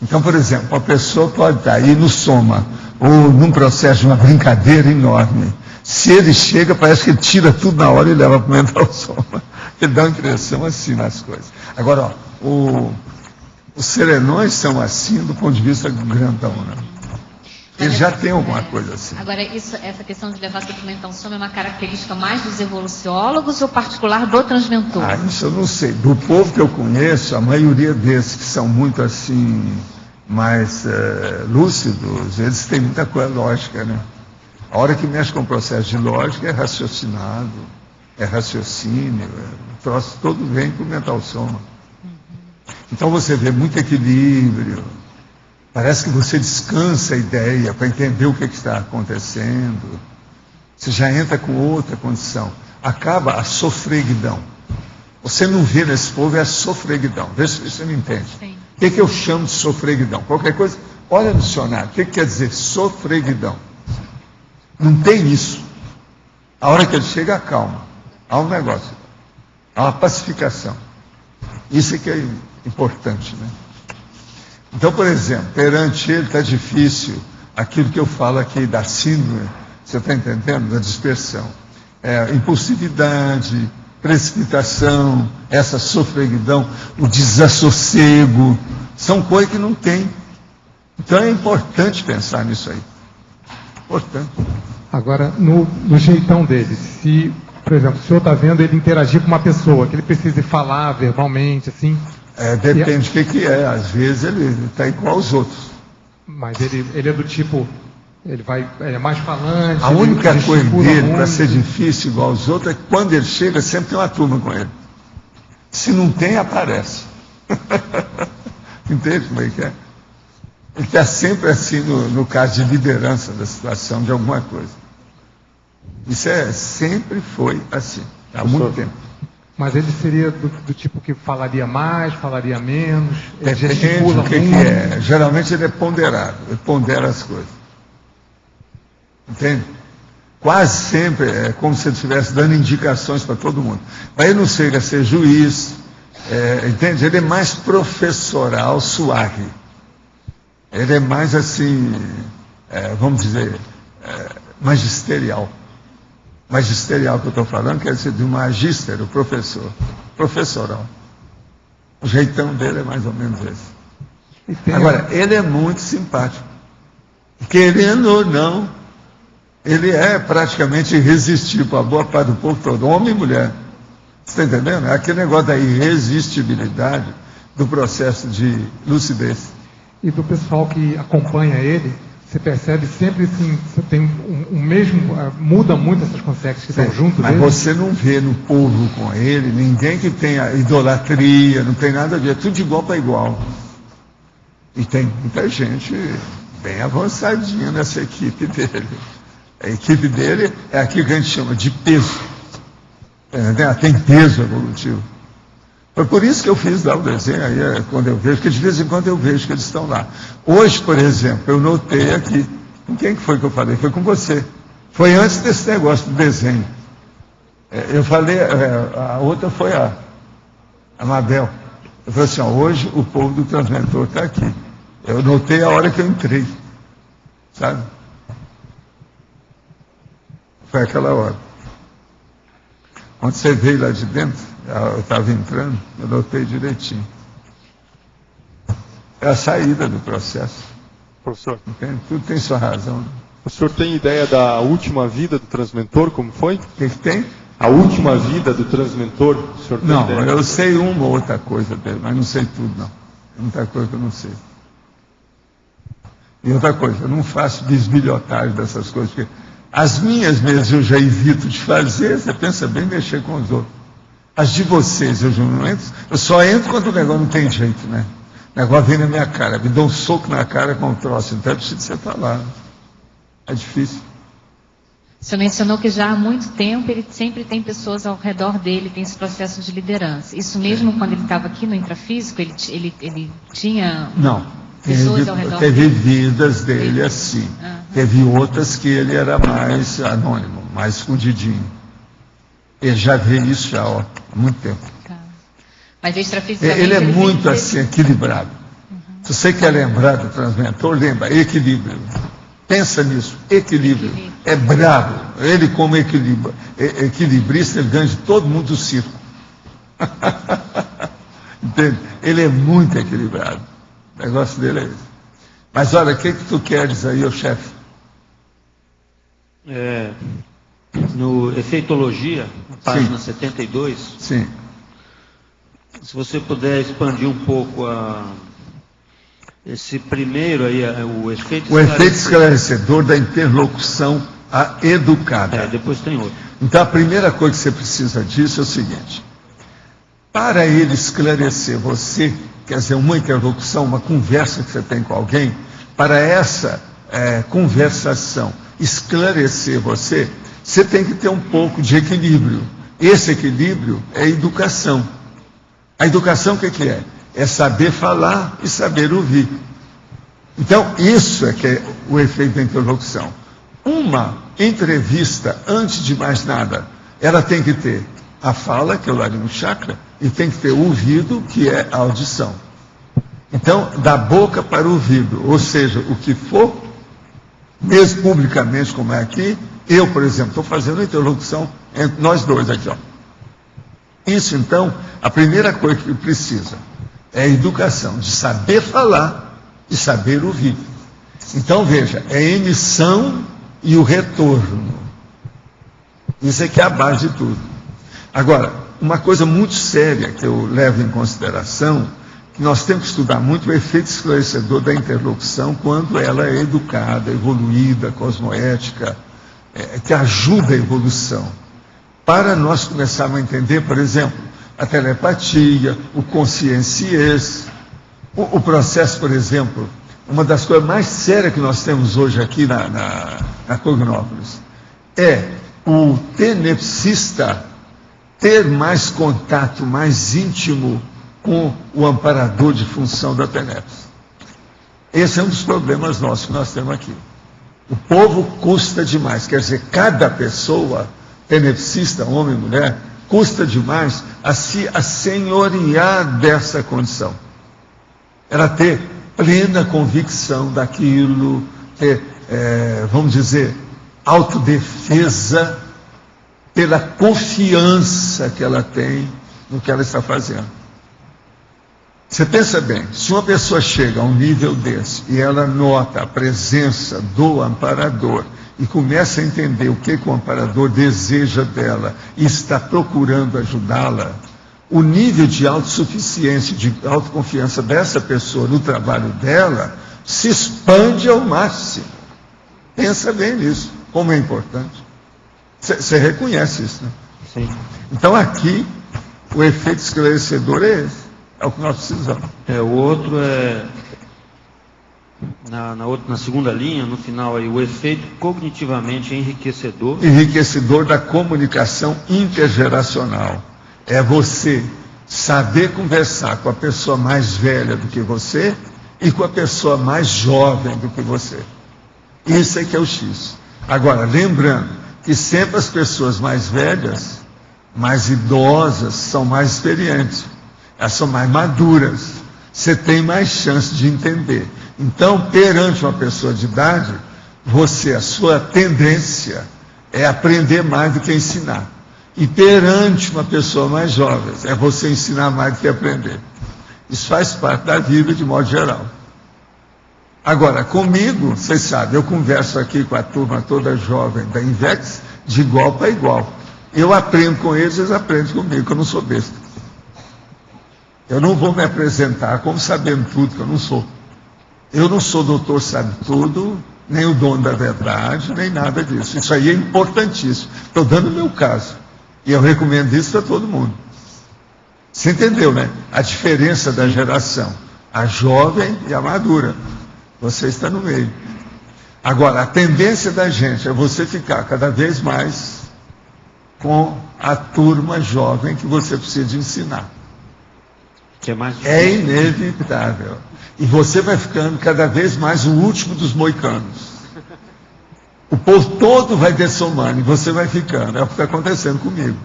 Então, por exemplo, uma pessoa pode estar aí no soma, ou num processo de uma brincadeira enorme. Se ele chega, parece que ele tira tudo na hora e leva para o mental soma. Ele dá uma impressão assim nas coisas. Agora, os serenões são assim do ponto de vista grandão, né? Ele já tem alguma coisa assim. Agora, essa questão de levar tudo para o mental soma é uma característica mais dos evoluciólogos ou particular do transmentor? Isso eu não sei. Do povo que eu conheço, a maioria desses que são muito assim, mais lúcidos, eles têm muita coisa lógica, né? A hora que mexe com o processo de lógica é raciocinado, é raciocínio, o troço todo vem para o mental soma. Então você vê muito equilíbrio, parece que você descansa a ideia para entender o que está acontecendo, você já entra com outra condição, acaba a sofreguidão. Você não vê nesse povo é a sofreguidão. Vê se você não entende. Sim. O que eu chamo de sofreguidão? Qualquer coisa, olha no dicionário. O que quer dizer sofreguidão? Não tem isso. A hora que ele chega, acalma. Há um negócio. Há uma pacificação. Isso é que é importante, né? Então, por exemplo, perante ele está difícil aquilo que eu falo aqui da síndrome, você está entendendo? Da dispersão. Impulsividade, precipitação, essa sofreguidão, o desassossego, são coisas que não tem. Então é importante pensar nisso aí. Importante. Agora, no jeitão dele, se, por exemplo, o senhor está vendo ele interagir com uma pessoa, que ele precise falar verbalmente, assim... depende do que é. Às vezes ele está igual aos outros. Mas ele é do tipo... Ele é mais falante. A única coisa dele, para ser difícil igual aos outros, é que quando ele chega, sempre tem uma turma com ele. Se não tem, aparece. Entende como é que é? Ele está sempre assim no caso de liderança da situação, de alguma coisa. Isso sempre foi assim, há muito tempo. Mas ele seria do tipo que falaria mais, falaria menos, ele Depende gesticula do que é. Geralmente ele é ponderado, ele pondera as coisas. Entende? Quase sempre é como se ele estivesse dando indicações para todo mundo. Mas ele não chega a ser juiz, entende? Ele é mais professoral, suave. Ele é mais assim, vamos dizer, magisterial. Magisterial que eu estou falando quer dizer de um magíster, o professor. Professoral. O jeitão dele é mais ou menos esse. Agora, ele é muito simpático. Querendo ou não, ele é praticamente irresistível a boa parte do povo todo, homem e mulher. Você está entendendo? É aquele negócio da irresistibilidade do processo de lucidez. E do pessoal que acompanha ele, você percebe sempre assim, você tem muda muito essas consciências que estão junto mas dele. Você não vê no povo com ele ninguém que tenha idolatria, não tem nada a ver, é tudo de igual para igual. E tem muita gente bem avançadinha nessa equipe dele. A equipe dele é aquilo que a gente chama de peso. Tem peso evolutivo. Foi por isso que eu fiz lá o desenho, aí quando eu vejo, porque de vez em quando eu vejo que eles estão lá. Hoje, por exemplo, eu notei aqui, com quem que foi que eu falei? Foi com você. Foi antes desse negócio do desenho. Eu falei, a outra foi a Mabel. Eu falei assim, hoje o povo do Transmentor está aqui. Eu notei a hora que eu entrei. Sabe? Foi aquela hora. Quando você veio lá de dentro, eu estava entrando, eu notei direitinho. É a saída do processo. Professor. Entende? Tudo tem sua razão. O senhor tem ideia da última vida do Transmentor, como foi? O que tem? A última vida do Transmentor, o senhor tem não, ideia? Eu sei uma ou outra coisa dele, mas não sei tudo, não. Tem muita coisa que eu não sei. E outra coisa, eu não faço bisbilhotagem dessas coisas, porque as minhas mesmo eu já evito de fazer, você pensa bem mexer com os outros. As de vocês eu já não entro, eu só entro quando o negócio não tem jeito, né? O negócio vem na minha cara, me dá um soco na cara com um troço, então é preciso você falar. É difícil. O senhor mencionou que já há muito tempo ele sempre tem pessoas ao redor dele, tem esse processo de liderança. Isso mesmo quando ele estava aqui no intrafísico, ele tinha não, pessoas ao redor teve dele? Vidas dele assim. Teve outras que ele era mais anônimo, mais escondidinho. Ele já vê isso já há muito tempo. Tá. Mas extrafisicamente ele é muito sempre... assim, equilibrado. Se você quer lembrar do Transmentor, lembra, equilíbrio. Pensa nisso, equilíbrio. É bravo. Ele, como equilibrista, ele ganha de todo mundo do circo. Entende? Ele é muito equilibrado. O negócio dele é esse. Mas olha, o que tu queres aí, ô chefe? No Efeitologia, página 72. Sim. Se você puder expandir um pouco esse primeiro aí, o efeito esclarecedor da interlocução educada. Depois tem outro. Então a primeira coisa que você precisa disso é o seguinte: para ele esclarecer você, quer dizer, uma interlocução, uma conversa que você tem com alguém, para essa conversação esclarecer você, você tem que ter um pouco de equilíbrio. Esse equilíbrio é educação. A educação o que é? É saber falar e saber ouvir. Então, isso é que é o efeito da interlocução. Uma entrevista, antes de mais nada, ela tem que ter a fala, que é o Larino Chakra, e tem que ter o ouvido, que é a audição. Então, da boca para o ouvido, ou seja, o que for, mesmo publicamente, como é aqui, eu, por exemplo, estou fazendo a interlocução entre nós dois aqui, ó. Isso, então, a primeira coisa que precisa é a educação, de saber falar e saber ouvir. Então, veja, é a emissão e o retorno. Isso é que é a base de tudo. Agora, uma coisa muito séria que eu levo em consideração, que nós temos que estudar muito o efeito esclarecedor da interlocução quando ela é educada, evoluída, cosmoética, que ajuda a evolução. Para nós começarmos a entender, por exemplo, a telepatia, o conscienciês, o processo, por exemplo, uma das coisas mais sérias que nós temos hoje aqui na Cognópolis é o tenepsista ter mais contato, mais íntimo com o amparador de função da tenepse. Esse é um dos problemas nossos que nós temos aqui. O povo custa demais, quer dizer, cada pessoa, tenepsista, homem e mulher, custa demais a se assenhorear dessa condição. Ela ter plena convicção daquilo, ter, vamos dizer, autodefesa pela confiança que ela tem no que ela está fazendo. Você pensa bem, se uma pessoa chega a um nível desse e ela nota a presença do amparador e começa a entender o que o amparador deseja dela e está procurando ajudá-la, o nível de autossuficiência, de autoconfiança dessa pessoa no trabalho dela se expande ao máximo. Pensa bem nisso, como é importante. Você reconhece isso, né? Sim. Então aqui, o efeito esclarecedor é esse. É o que nós precisamos. O outro é, na segunda linha, no final aí, o efeito cognitivamente enriquecedor. Enriquecedor da comunicação intergeracional. É você saber conversar com a pessoa mais velha do que você e com a pessoa mais jovem do que você. Isso é que é o X. Agora, lembrando que sempre as pessoas mais velhas, mais idosas, são mais experientes. Elas são mais maduras. Você tem mais chance de entender. Então, perante uma pessoa de idade, a sua tendência é aprender mais do que ensinar. E perante uma pessoa mais jovem, é você ensinar mais do que aprender. Isso faz parte da vida de modo geral. Agora, comigo, vocês sabem, eu converso aqui com a turma toda jovem da Invex, de igual para igual. Eu aprendo com eles, eles aprendem comigo, que eu não sou besta. Eu não vou me apresentar como sabendo tudo, que eu não sou. Eu não sou doutor sabe tudo, nem o dono da verdade, nem nada disso. Isso aí é importantíssimo. Estou dando o meu caso. E eu recomendo isso para todo mundo. Você entendeu, né? A diferença da geração. A jovem e a madura. Você está no meio. Agora, a tendência da gente é você ficar cada vez mais com a turma jovem que você precisa de ensinar. Que é mais difícil. É inevitável. E você vai ficando cada vez mais o último dos moicanos. O povo todo vai dessomando e você vai ficando. É o que está acontecendo comigo.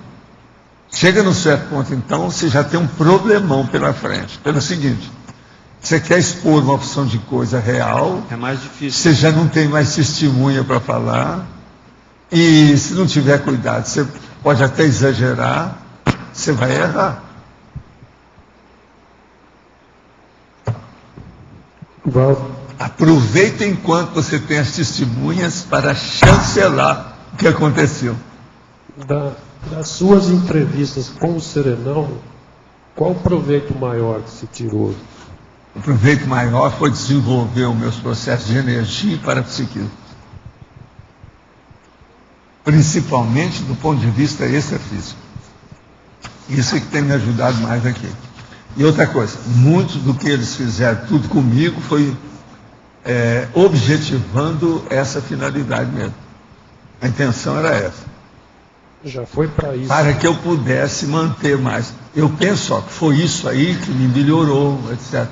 Chega num certo ponto, então, você já tem um problemão pela frente. Pelo seguinte, você quer expor uma opção de coisa real. É mais difícil. Você já não tem mais testemunha para falar. E se não tiver cuidado, você pode até exagerar. Você vai errar. Aproveita enquanto você tem as testemunhas para chancelar o que aconteceu. Das suas entrevistas com o Serenão, qual o proveito maior que se tirou? O proveito maior foi desenvolver os meus processos de energia para a psiquismo. Principalmente do ponto de vista extrafísico. Isso é que tem me ajudado mais aqui. E outra coisa, muito do que eles fizeram, tudo comigo, foi objetivando essa finalidade mesmo. A intenção era essa. Já foi para isso. Para que eu pudesse manter mais. Eu penso que foi isso aí que me melhorou, etc.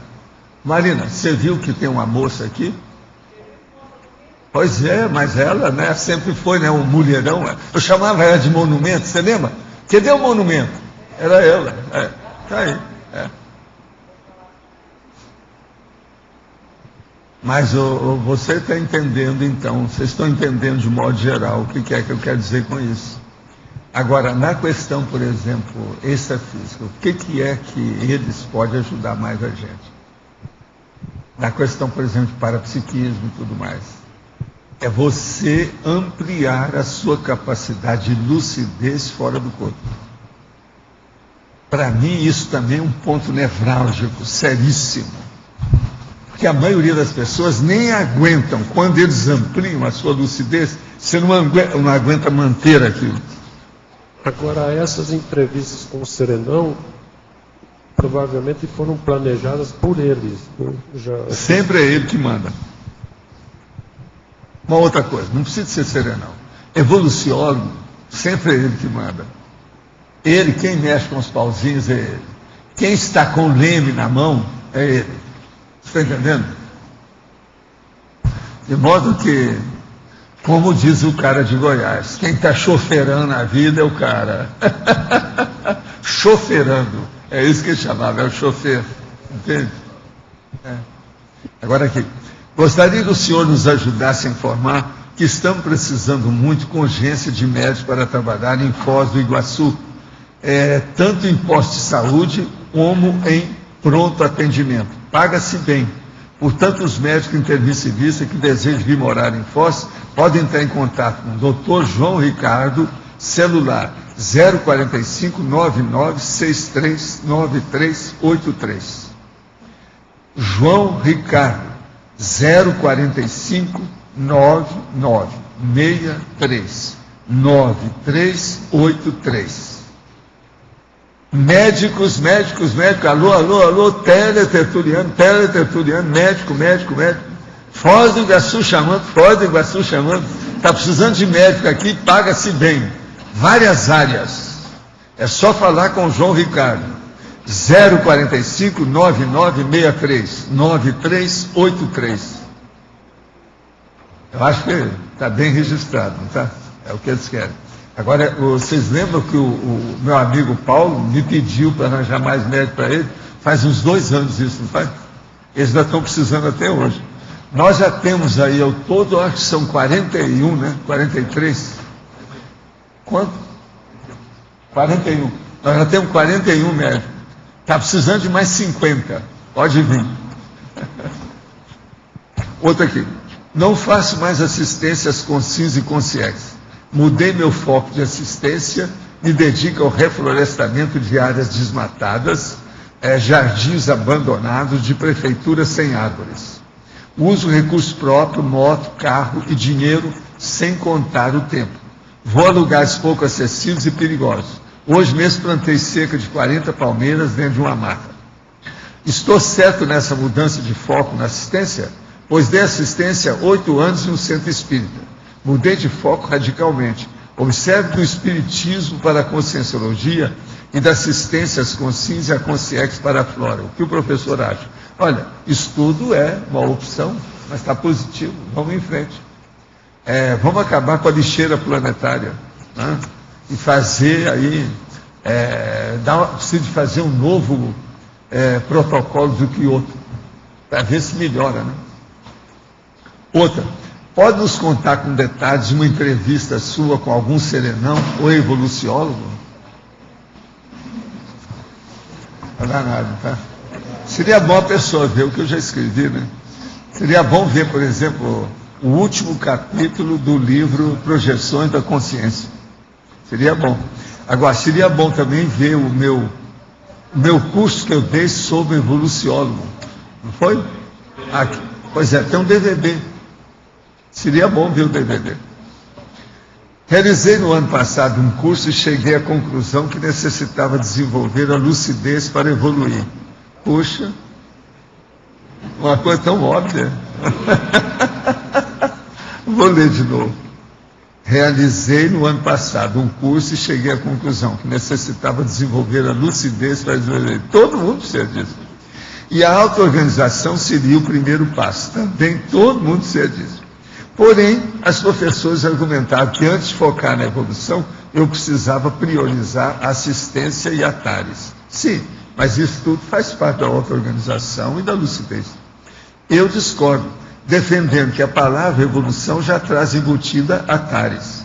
Marina, você viu que tem uma moça aqui? Pois é, mas ela, né, sempre foi, né, um mulherão. Eu chamava ela de monumento, você lembra? Cadê o monumento? Era ela. Tá aí. Mas você está entendendo, então, vocês estão entendendo de modo geral o que é que eu quero dizer com isso. Agora, na questão, por exemplo, extrafísica, o que é que eles podem ajudar mais a gente? Na questão, por exemplo, de parapsiquismo e tudo mais. É você ampliar a sua capacidade de lucidez fora do corpo. Para mim, isso também é um ponto nevrálgico, seríssimo. Porque a maioria das pessoas nem aguentam, quando eles ampliam a sua lucidez, você não aguenta manter aquilo. Agora, essas entrevistas com o Serenão, provavelmente foram planejadas por eles. Né? Sempre é ele que manda. Uma outra coisa, não precisa ser Serenão. Evoluciólogo, sempre é ele que manda. Ele, quem mexe com os pauzinhos é ele. Quem está com o leme na mão é ele. Você está entendendo? De modo que, como diz o cara de Goiás, quem está choferando a vida é o cara. Choferando. É isso que ele chamava, é o chofer. Entende? Agora aqui. Gostaria que o senhor nos ajudasse a informar que estamos precisando muito com urgência de médicos para trabalhar em Foz do Iguaçu, tanto em posto de saúde como em pronto atendimento. Paga-se bem. Portanto, os médicos intermissivistas que desejam vir morar em Foz podem entrar em contato com o Dr. João Ricardo, celular 045 99 63 9383. João Ricardo 045 99 63 9383. Médicos, alô, teletertuliano, médico. Foz do Iguaçu chamando, está precisando de médico aqui, paga-se bem. Várias áreas. É só falar com o João Ricardo. 045 9963 9383. Eu acho que está bem registrado, não está? É o que eles querem. Agora, vocês lembram que o meu amigo Paulo me pediu para arranjar mais médico para ele? Faz uns 2 anos isso, não faz? Eles ainda estão precisando até hoje. Nós já temos aí, ao todo, acho que são 41, né? 43. Quanto? 41. Nós já temos 41 médicos. Está precisando de mais 50. Pode vir. Outra aqui. Não faço mais assistências com CINS e consciência. Mudei meu foco de assistência, me dedico ao reflorestamento de áreas desmatadas, jardins abandonados, de prefeituras sem árvores. Uso recurso próprio, moto, carro e dinheiro, sem contar o tempo. Vou a lugares pouco acessíveis e perigosos. Hoje mesmo plantei cerca de 40 palmeiras dentro de uma mata. Estou certo nessa mudança de foco na assistência? Pois dei assistência há 8 anos em um centro espírita. Mudei de foco radicalmente. Observe do espiritismo para a conscienciologia e da assistência às consciências e à consciência para a flora. O que o professor acha? Olha, estudo é uma opção, mas está positivo. Vamos em frente. Vamos acabar com a lixeira planetária, né? E fazer aí, precisa de fazer um novo protocolo do Kyoto, para ver se melhora, né? Outra. Pode nos contar com detalhes de uma entrevista sua com algum serenão ou evoluciólogo? Não dá nada, tá? Seria bom a pessoa ver o que eu já escrevi, né? Seria bom ver, por exemplo, o último capítulo do livro Projeções da Consciência. Seria bom. Agora, seria bom também ver o meu curso que eu dei sobre evoluciólogo. Não foi? Aqui. Pois é, tem um DVD. Seria bom ver o DVD. Realizei no ano passado um curso e cheguei à conclusão que necessitava desenvolver a lucidez para evoluir. Puxa, uma coisa tão óbvia. Vou ler de novo. Realizei no ano passado um curso e cheguei à conclusão que necessitava desenvolver a lucidez para desenvolver. Todo mundo precisa disso. E a auto-organização seria o primeiro passo. Também todo mundo precisa disso. Porém, as professoras argumentaram que antes de focar na evolução, eu precisava priorizar a assistência e a TARES. Sim, mas isso tudo faz parte da auto-organização e da lucidez. Eu discordo, defendendo que a palavra evolução já traz embutida a TARES.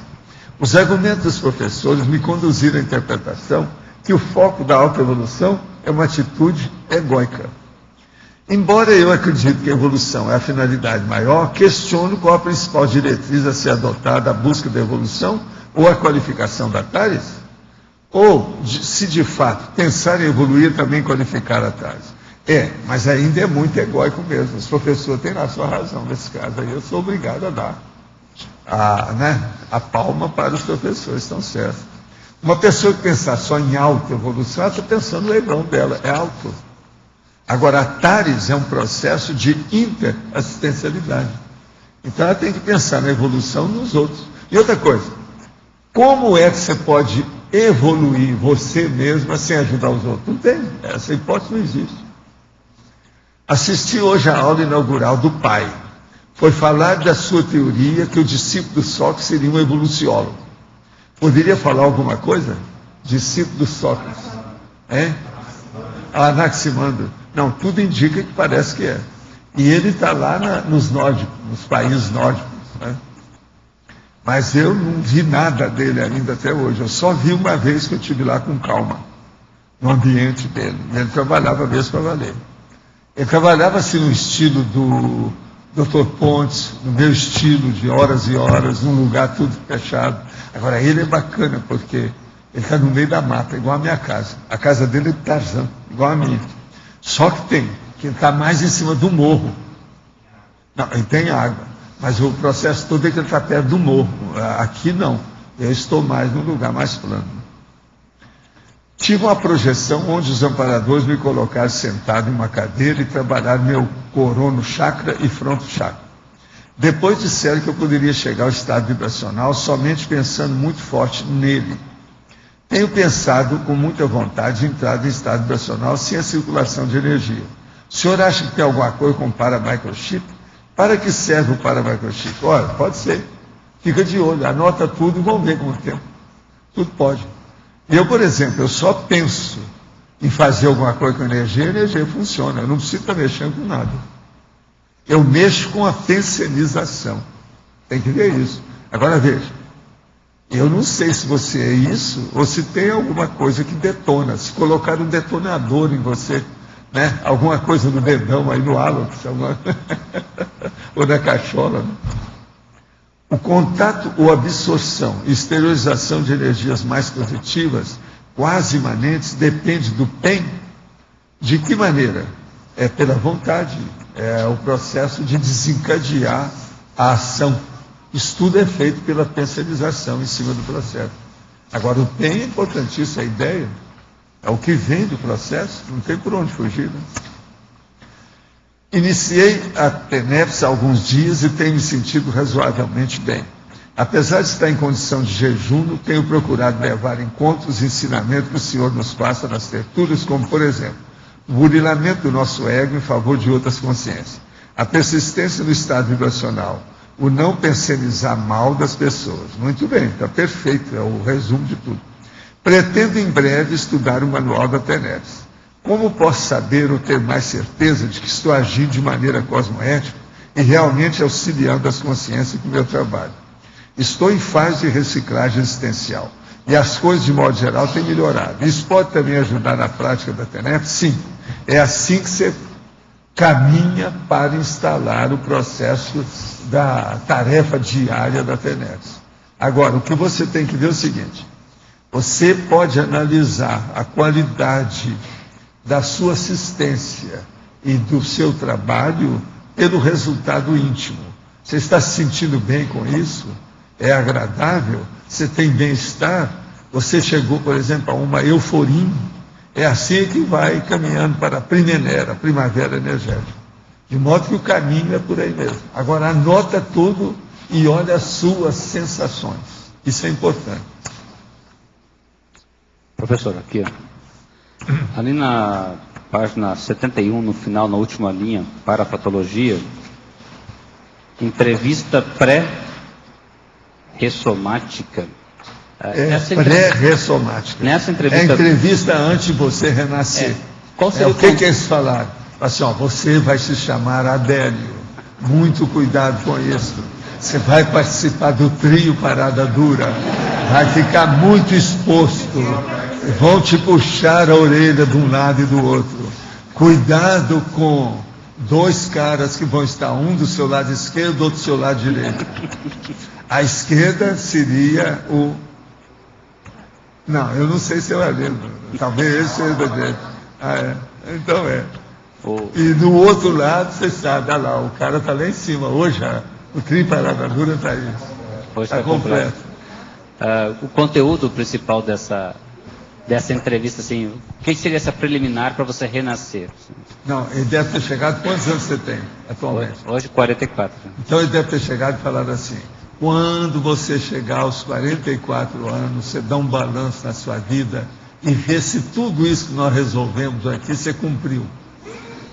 Os argumentos dos professores me conduziram à interpretação que o foco da autoevolução é uma atitude egóica. Embora eu acredite que a evolução é a finalidade maior, questiono qual a principal diretriz a ser adotada, a busca da evolução ou a qualificação da TARES? Ou, se de fato, pensar em evoluir também qualificar a TARES? Mas ainda é muito egóico mesmo. Os professores têm a sua razão nesse caso. Aí eu sou obrigado a dar a palma para os professores, estão certos. Uma pessoa que pensar só em autoevolução, ela está pensando no leilão dela, é auto. Agora, a TARES é um processo de interassistencialidade. Então, ela tem que pensar na evolução nos outros. E outra coisa, como é que você pode evoluir você mesma sem ajudar os outros? Não tem, essa hipótese não existe. Assisti hoje à aula inaugural do pai. Foi falar da sua teoria que o discípulo do Sócrates seria um evoluciólogo. Poderia falar alguma coisa? Discípulo do Sócrates. Anaximandro. Não, tudo indica que parece que é. E ele está lá nos nórdicos, nos países nórdicos. Mas eu não vi nada dele ainda até hoje. Eu só vi uma vez que eu estive lá com calma, no ambiente dele. Ele trabalhava mesmo para valer. Ele trabalhava assim no estilo do Dr. Pontes, no meu estilo de horas e horas, num lugar tudo fechado. Agora, ele é bacana, porque ele está no meio da mata, igual a minha casa. A casa dele é de Tarzan, igual a minha. Só que ele está mais em cima do morro. Não, ele tem água, mas o processo todo é que ele está perto do morro. Aqui não, eu estou mais num lugar mais plano. Tive uma projeção onde os amparadores me colocaram sentado em uma cadeira e trabalharam meu corono chakra e fronto chakra. Depois disseram que eu poderia chegar ao estado vibracional somente pensando muito forte nele. Tenho pensado com muita vontade em entrar em estado vibracional sem a circulação de energia. O senhor acha que tem alguma coisa com para-microchip? Para que serve o para-microchip? Olha, pode ser. Fica de olho, anota tudo e vamos ver com o tempo. Tudo pode. Eu, por exemplo, eu só penso em fazer alguma coisa com energia, a energia funciona. Eu não preciso estar mexendo com nada. Eu mexo com a pensenização. Tem que ver isso. Agora veja. Eu não sei se você é isso ou se tem alguma coisa que detona. Se colocar um detonador em você, alguma coisa no dedão aí no halo, ou na cachola. O contato ou absorção e exteriorização de energias mais positivas, quase imanentes, depende do PEN. De que maneira? É pela vontade, é o processo de desencadear a ação. Isso tudo é feito pela pensanização em cima do processo. Agora, o PEN é importantíssimo, a ideia é o que vem do processo, não tem por onde fugir. Iniciei a TENEPS há alguns dias e tenho me sentido razoavelmente bem. Apesar de estar em condição de jejum, tenho procurado levar em conta os ensinamentos que o Senhor nos passa nas tertúlias, como, por exemplo, o burilamento do nosso ego em favor de outras consciências, a persistência no estado vibracional, o não pensionizar mal das pessoas. Muito bem, está perfeito, é o resumo de tudo. Pretendo em breve estudar o manual da TENEPS. Como posso saber ou ter mais certeza de que estou agindo de maneira cosmoética e realmente auxiliando as consciências com o meu trabalho? Estou em fase de reciclagem existencial e as coisas, de modo geral, têm melhorado. Isso pode também ajudar na prática da TENEPS? Sim. É assim que você caminha para instalar o processo da tarefa diária da TENEPS. Agora, o que você tem que ver é o seguinte: você pode analisar a qualidade da sua assistência e do seu trabalho pelo resultado íntimo. Você está se sentindo bem com isso? É agradável? Você tem bem-estar? Você chegou, por exemplo, a uma euforia? É assim que vai caminhando para a primenera, a primavera energética. De modo que o caminho é por aí mesmo. Agora, anota tudo e olha as suas sensações. Isso é importante. Professor, aqui, ó. Ali na página 71, no final, na última linha, para a patologia, entrevista pré-ressomática. Pré-ressomática. Nessa entrevista... É a entrevista antes de você renascer. Qual seria o que eles falaram? Assim, ó, você vai se chamar Adélio. Muito cuidado com isso. Você vai participar do trio Parada Dura. Vai ficar muito exposto. Vão te puxar a orelha de um lado e do outro. Cuidado com 2 caras que vão estar, um do seu lado esquerdo, outro do seu lado direito. A esquerda seria o... Não, eu não sei se eu lembro. Talvez esse seja da direita. Então é. E do outro lado, você sabe, olha lá, o cara está lá em cima. Hoje, o trio Parada Dura está aí. Está completo. O conteúdo principal dessa entrevista, assim, o que seria essa preliminar para você renascer? Não, ele deve ter chegado, quantos anos você tem atualmente? Hoje 44. Então ele deve ter chegado e falado assim, quando você chegar aos 44 anos, você dá um balanço na sua vida e vê se tudo isso que nós resolvemos aqui, você cumpriu.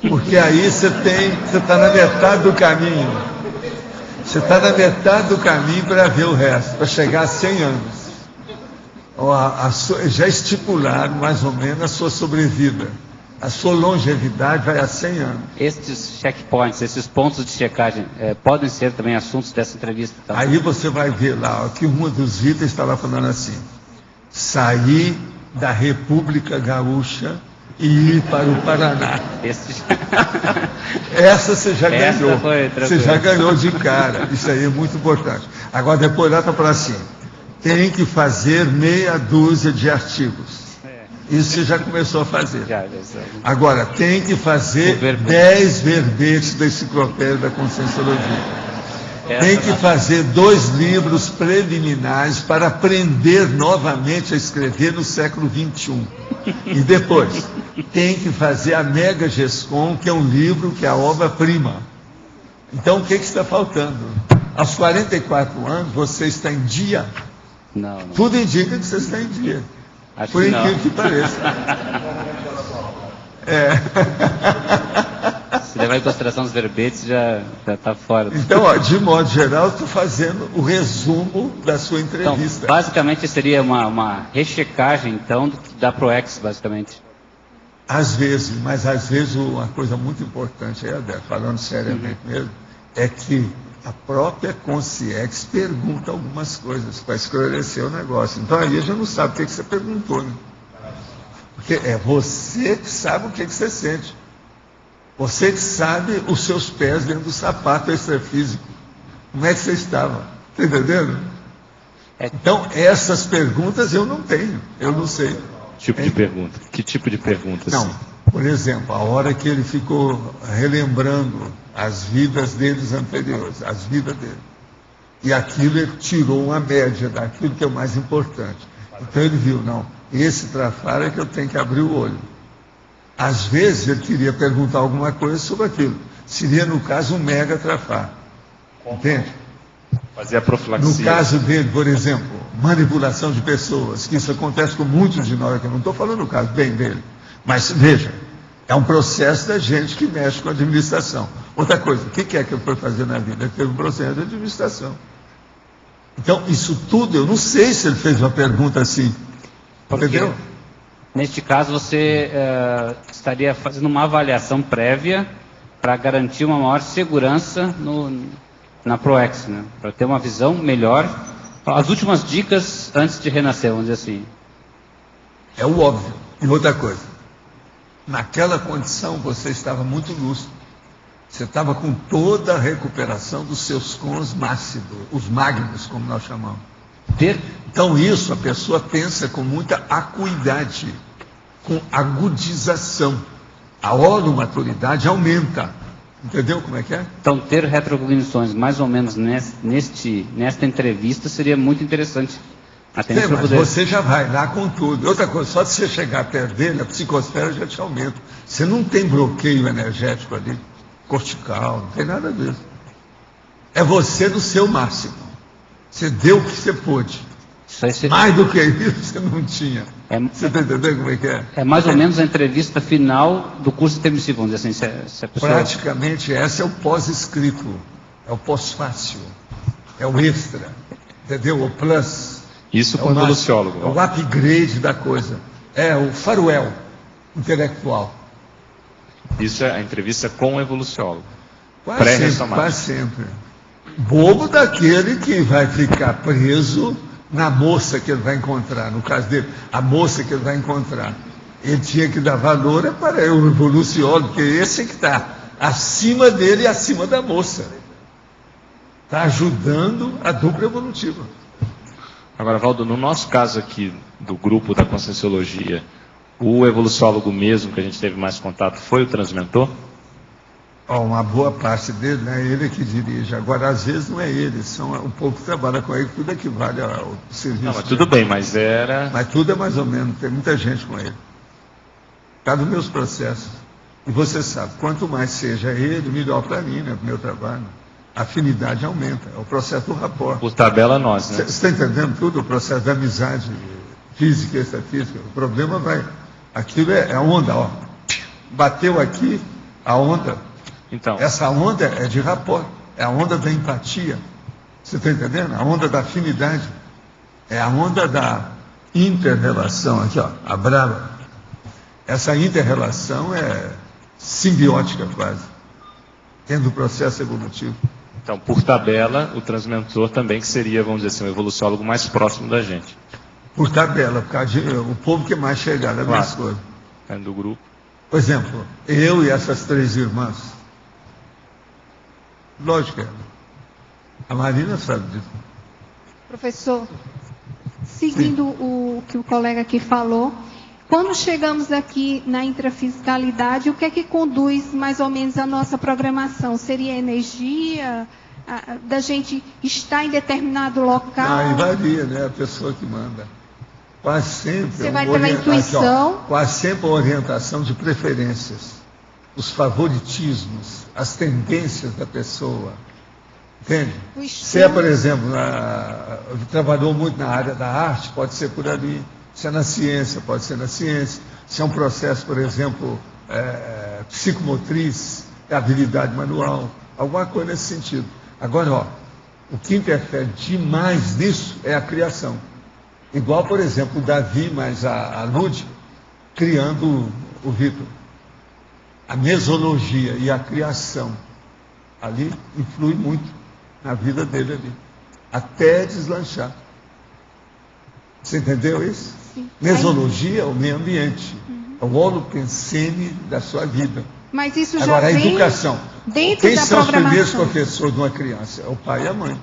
Porque aí você está na metade do caminho. Você está na metade do caminho para ver o resto, para chegar a 100 anos. Já estipularam mais ou menos a sua sobrevida. A sua longevidade vai a 100 anos. Estes checkpoints, esses pontos de checagem, podem ser também assuntos dessa entrevista? Tá? Aí você vai ver lá, que um dos itens está lá falando assim, sair da República Gaúcha e ir para o Paraná. Essa você já ganhou. Você já ganhou de cara. Isso aí é muito importante. Agora, depois lá está para assim, tem que fazer meia dúzia de artigos. Isso você já começou a fazer. Agora, tem que fazer 10 verbetes da Enciclopédia da Conscienciologia. Tem que fazer 2 livros preliminares para aprender novamente a escrever no século XXI. E depois, tem que fazer a Mega Gescom, que é um livro que é a obra-prima. Então, o que está faltando? Aos 44 anos, você está em dia? Não. Tudo indica que você está em dia. Acho por que incrível que pareça. Se levar em consideração os verbetes, já está fora. Então, de modo geral, estou fazendo o resumo da sua entrevista. Então, basicamente, seria uma rechecagem, então, da ProEx, basicamente. Às vezes, mas às vezes uma coisa muito importante, falando seriamente mesmo, é que a própria Consciex pergunta algumas coisas para esclarecer o negócio. Então aí a gente não sabe o que você perguntou, né? Porque é você que sabe o que você sente. Você que sabe os seus pés dentro do sapato extrafísico. Como é que você estava? Está entendendo? Então, essas perguntas eu não tenho, eu não sei. Tipo de pergunta? Que tipo de pergunta? Não, por exemplo, a hora que ele ficou relembrando as vidas deles anteriores, as vidas dele. E aquilo ele tirou uma média daquilo que é o mais importante. Então ele viu, não, esse trafar é que eu tenho que abrir o olho. Às vezes ele queria perguntar alguma coisa sobre aquilo. Seria, no caso, um mega trafar. Entende? Fazer a profilaxia. No caso dele, por exemplo, manipulação de pessoas, que isso acontece com muitos de nós, que eu não estou falando o caso bem dele. Mas, veja, é um processo da gente que mexe com a administração. Outra coisa, o que é que eu fui fazer na vida? Ele teve um processo de administração. Então, isso tudo, eu não sei se ele fez uma pergunta assim. Entendeu? Neste caso, você estaria fazendo uma avaliação prévia para garantir uma maior segurança na ProEx, né? Para ter uma visão melhor. As últimas dicas antes de renascer, vamos dizer assim. É o óbvio. E outra coisa, naquela condição você estava muito lúcido. Você estava com toda a recuperação dos seus cons máximos, os magnos, como nós chamamos. Então isso a pessoa pensa com muita acuidade, com agudização. A holomaturidade aumenta. Entendeu como é que é? Então, ter retrocognições mais ou menos nesta entrevista seria muito interessante. Mas você já vai lá com tudo. Outra coisa, só de você chegar perto dele, a psicosfera já te aumenta. Você não tem bloqueio energético ali, cortical, não tem nada disso. É você no seu máximo. Você deu o que você pôde. Isso aí Mais do que isso, você não tinha. Você está entendendo como é que é? É mais ou menos a entrevista final do curso intermissivo, vamos dizer assim. Se a pessoa... Praticamente, essa é o pós-escrito, é o pós-fácil, é o extra, entendeu? O plus. Isso com o evoluciólogo. É o upgrade da coisa. É o faroel intelectual. Isso é a entrevista com o evoluciólogo. Quase sempre. Bobo daquele que vai ficar preso na moça que ele vai encontrar. No caso dele, a moça que ele vai encontrar. Ele tinha que dar valor para o evoluciólogo, porque esse é que está acima dele e acima da moça. Está ajudando a dupla evolutiva. Agora, Valdo, no nosso caso aqui, do grupo da Conscienciologia, o evoluciólogo mesmo que a gente teve mais contato foi o transmentor? Uma boa parte dele, né? Ele que dirige. Agora, às vezes, não é ele, são o povo que trabalha com ele, tudo equivale ao serviço. Não, mas tudo bem, mas era... Mas tudo é mais ou menos, tem muita gente com ele. Está nos meus processos. E você sabe, quanto mais seja ele, melhor para mim, né? Para o meu trabalho. A afinidade aumenta, é o processo do rapport. Por tabela nós, né? Você está entendendo tudo? O processo da amizade física e extrafísica. O problema vai... Aquilo é a onda, ó. Bateu aqui, a onda... Então. Essa onda é de rapport, é a onda da empatia. Você está entendendo? A onda da afinidade. É a onda da inter-relação. Aqui, ó, a brava. Essa inter-relação é simbiótica quase, tendo o processo evolutivo. Então, por tabela, o transmentor também que seria, vamos dizer assim, o evoluciólogo mais próximo da gente. Por tabela, por causa de, o povo que é mais chegado a minhas coisas. Do grupo. Por exemplo, eu e essas 3 irmãs. Lógico, a Marina sabe disso. Professor, seguindo o que o colega aqui falou, quando chegamos aqui na intrafisicalidade, o que é que conduz mais ou menos a nossa programação? Seria a energia da gente estar em determinado local? Aí varia, né? A pessoa que manda. Quase sempre. Você vai pela intuição? Aqui, ó, quase sempre a orientação de preferências, os favoritismos, as tendências da pessoa. Entende? Se é, por exemplo, trabalhou muito na área da arte, pode ser por ali. Se é na ciência, pode ser na ciência. Se é um processo, por exemplo, psicomotriz, habilidade manual, alguma coisa nesse sentido. Agora, ó, o que interfere demais nisso é a criação. Igual, por exemplo, o Davi mais a Lud criando o Vitor. A mesologia e a criação ali influi muito na vida dele ali, até deslanchar. Você entendeu isso? Sim. Mesologia é o meio ambiente, é o holopensene da sua vida. Mas isso agora, já a vem educação. dentro Quem da são os primeiros programação? professores de uma criança? É o pai e a mãe.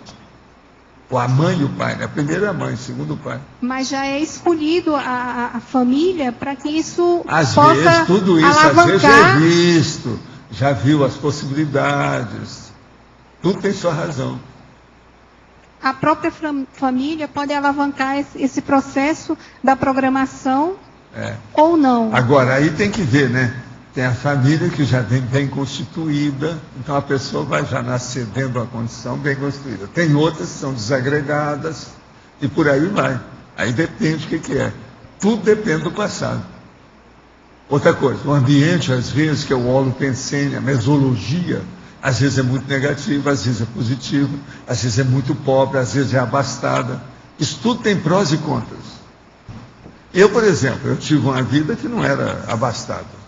Ou a mãe e o pai, né? Primeiro é a mãe, segundo o pai. Mas já é escolhido a família para que isso às possa vezes, tudo isso, alavancar. às vezes já é visto, já viu as possibilidades. Tudo tem sua razão. A própria família pode alavancar esse processo da programação ou não. Agora, aí tem que ver, né? Tem a família que já vem bem constituída, então a pessoa vai já nascer dentro de uma condição bem construída. Tem outras que são desagregadas e por aí vai. Aí depende do que é. Tudo depende do passado. Outra coisa, o ambiente, às vezes, que é o holopensene, a mesologia, às vezes é muito negativo, às vezes é positivo, às vezes é muito pobre, às vezes é abastada. Isso tudo tem prós e contras. Eu, por exemplo, eu tive uma vida que não era abastada.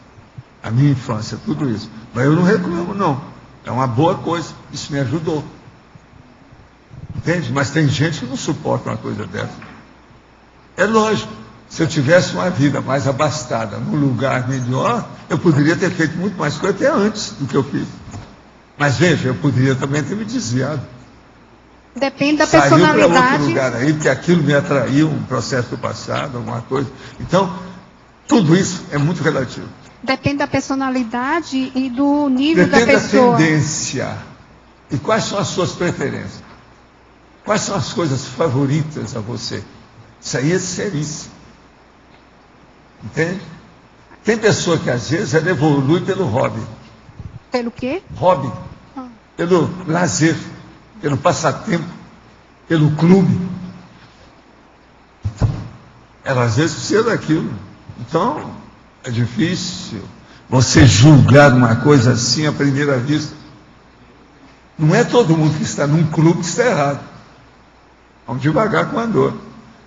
A minha infância, tudo isso. Mas eu não reclamo, não. É uma boa coisa. Isso me ajudou. Entende? Mas tem gente que não suporta uma coisa dessa. É lógico. Se eu tivesse uma vida mais abastada, num lugar melhor, eu poderia ter feito muito mais coisa até antes do que eu fiz. Mas veja, eu poderia também ter me desviado. Depende da Saiu personalidade. para outro lugar aí, porque aquilo me atraiu, um processo do passado, alguma coisa. Então, tudo isso é muito relativo. Depende da personalidade e do nível Depende da pessoa. da tendência. E quais são as suas preferências? Quais são as coisas favoritas a você? Isso aí é seríssimo. Entende? Tem pessoa que às vezes ela evolui pelo hobby. Pelo quê? Hobby. Pelo lazer. pelo passatempo, pelo clube. Ela às vezes precisa daquilo. Então, é difícil você julgar uma coisa assim à primeira vista. Não é todo mundo que está num clube que está errado. Vamos devagar com a dor.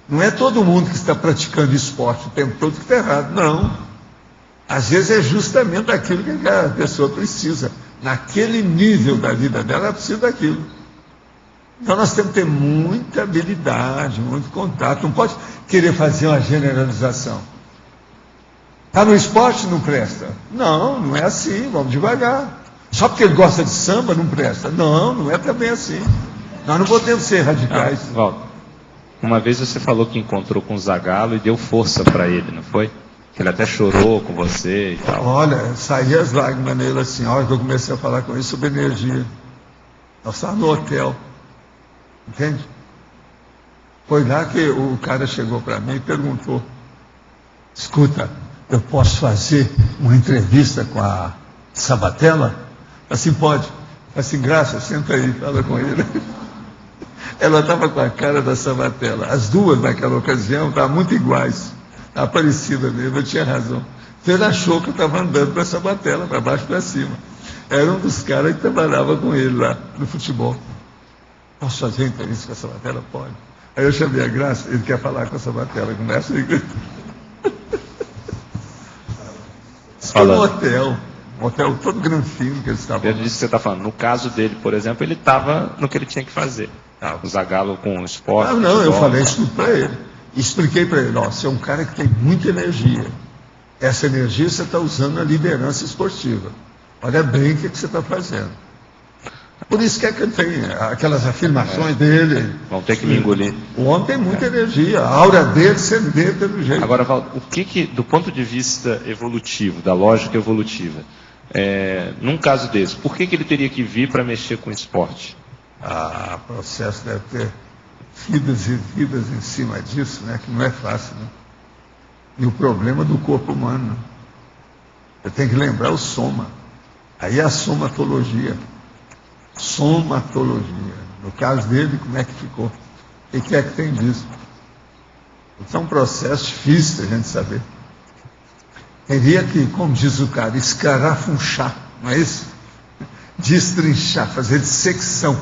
Não é todo mundo que está praticando esporte o tempo todo que está errado. Não. Às vezes é justamente aquilo que a pessoa precisa. Naquele nível da vida dela, ela precisa daquilo. Então nós temos que ter muita habilidade, muito contato. Não pode querer fazer uma generalização. Está no esporte, não presta. Não, não é assim, vamos devagar. Só porque ele gosta de samba, não presta. Não, não é também assim. Nós não podemos ser radicais. Walter, uma vez você falou que encontrou com o Zagallo e deu força para ele, não foi? Que ele até chorou com você e tal. Olha, saía as lágrimas nele assim, a hora que eu comecei a falar com ele sobre energia. Nós estávamos no hotel. Entende? Foi lá que o cara chegou para mim e perguntou: escuta, eu posso fazer uma entrevista com a Sabatella? Assim, pode. Assim, Graça, senta aí, fala com ele. Ela estava com a cara da Sabatella. As duas, naquela ocasião, estavam muito iguais. Estava parecida mesmo, eu tinha razão. Então ele achou que eu estava andando para a Sabatella, para baixo e para cima. Era um dos caras que trabalhava com ele lá, no futebol. Posso fazer entrevista com a Sabatella? Pode. Aí eu chamei a Graça, ele quer falar com a Sabatella. Começa aí. Foi no hotel. Um hotel todo granfino que eles estavam. Dentro disso que você está falando. No caso dele, por exemplo, ele estava no que ele tinha que fazer. O Zagallo com o esporte. Não, eu falei isso tudo para ele. Expliquei para ele: ó, você é um cara que tem muita energia. Essa energia você está usando na liderança esportiva. Olha bem o que você está fazendo. Por isso que é que ele tem aquelas afirmações dele. Vão ter que me engolir. O homem tem muita energia, a aura dele você vê pelo jeito. Agora, Walter, o que, do ponto de vista evolutivo, da lógica evolutiva, num caso desse, por que ele teria que vir para mexer com esporte? O processo deve ter vidas e vidas em cima disso, né? Que não é fácil, né? E o problema do corpo humano. Você tem que lembrar o soma. Aí é a somatologia. Somatologia. No caso dele, como é que ficou? O que é que tem disso? Então é um processo difícil a gente saber. Teria que, como diz o cara, escarafunchar, não é isso? Destrinchar, fazer dissecção.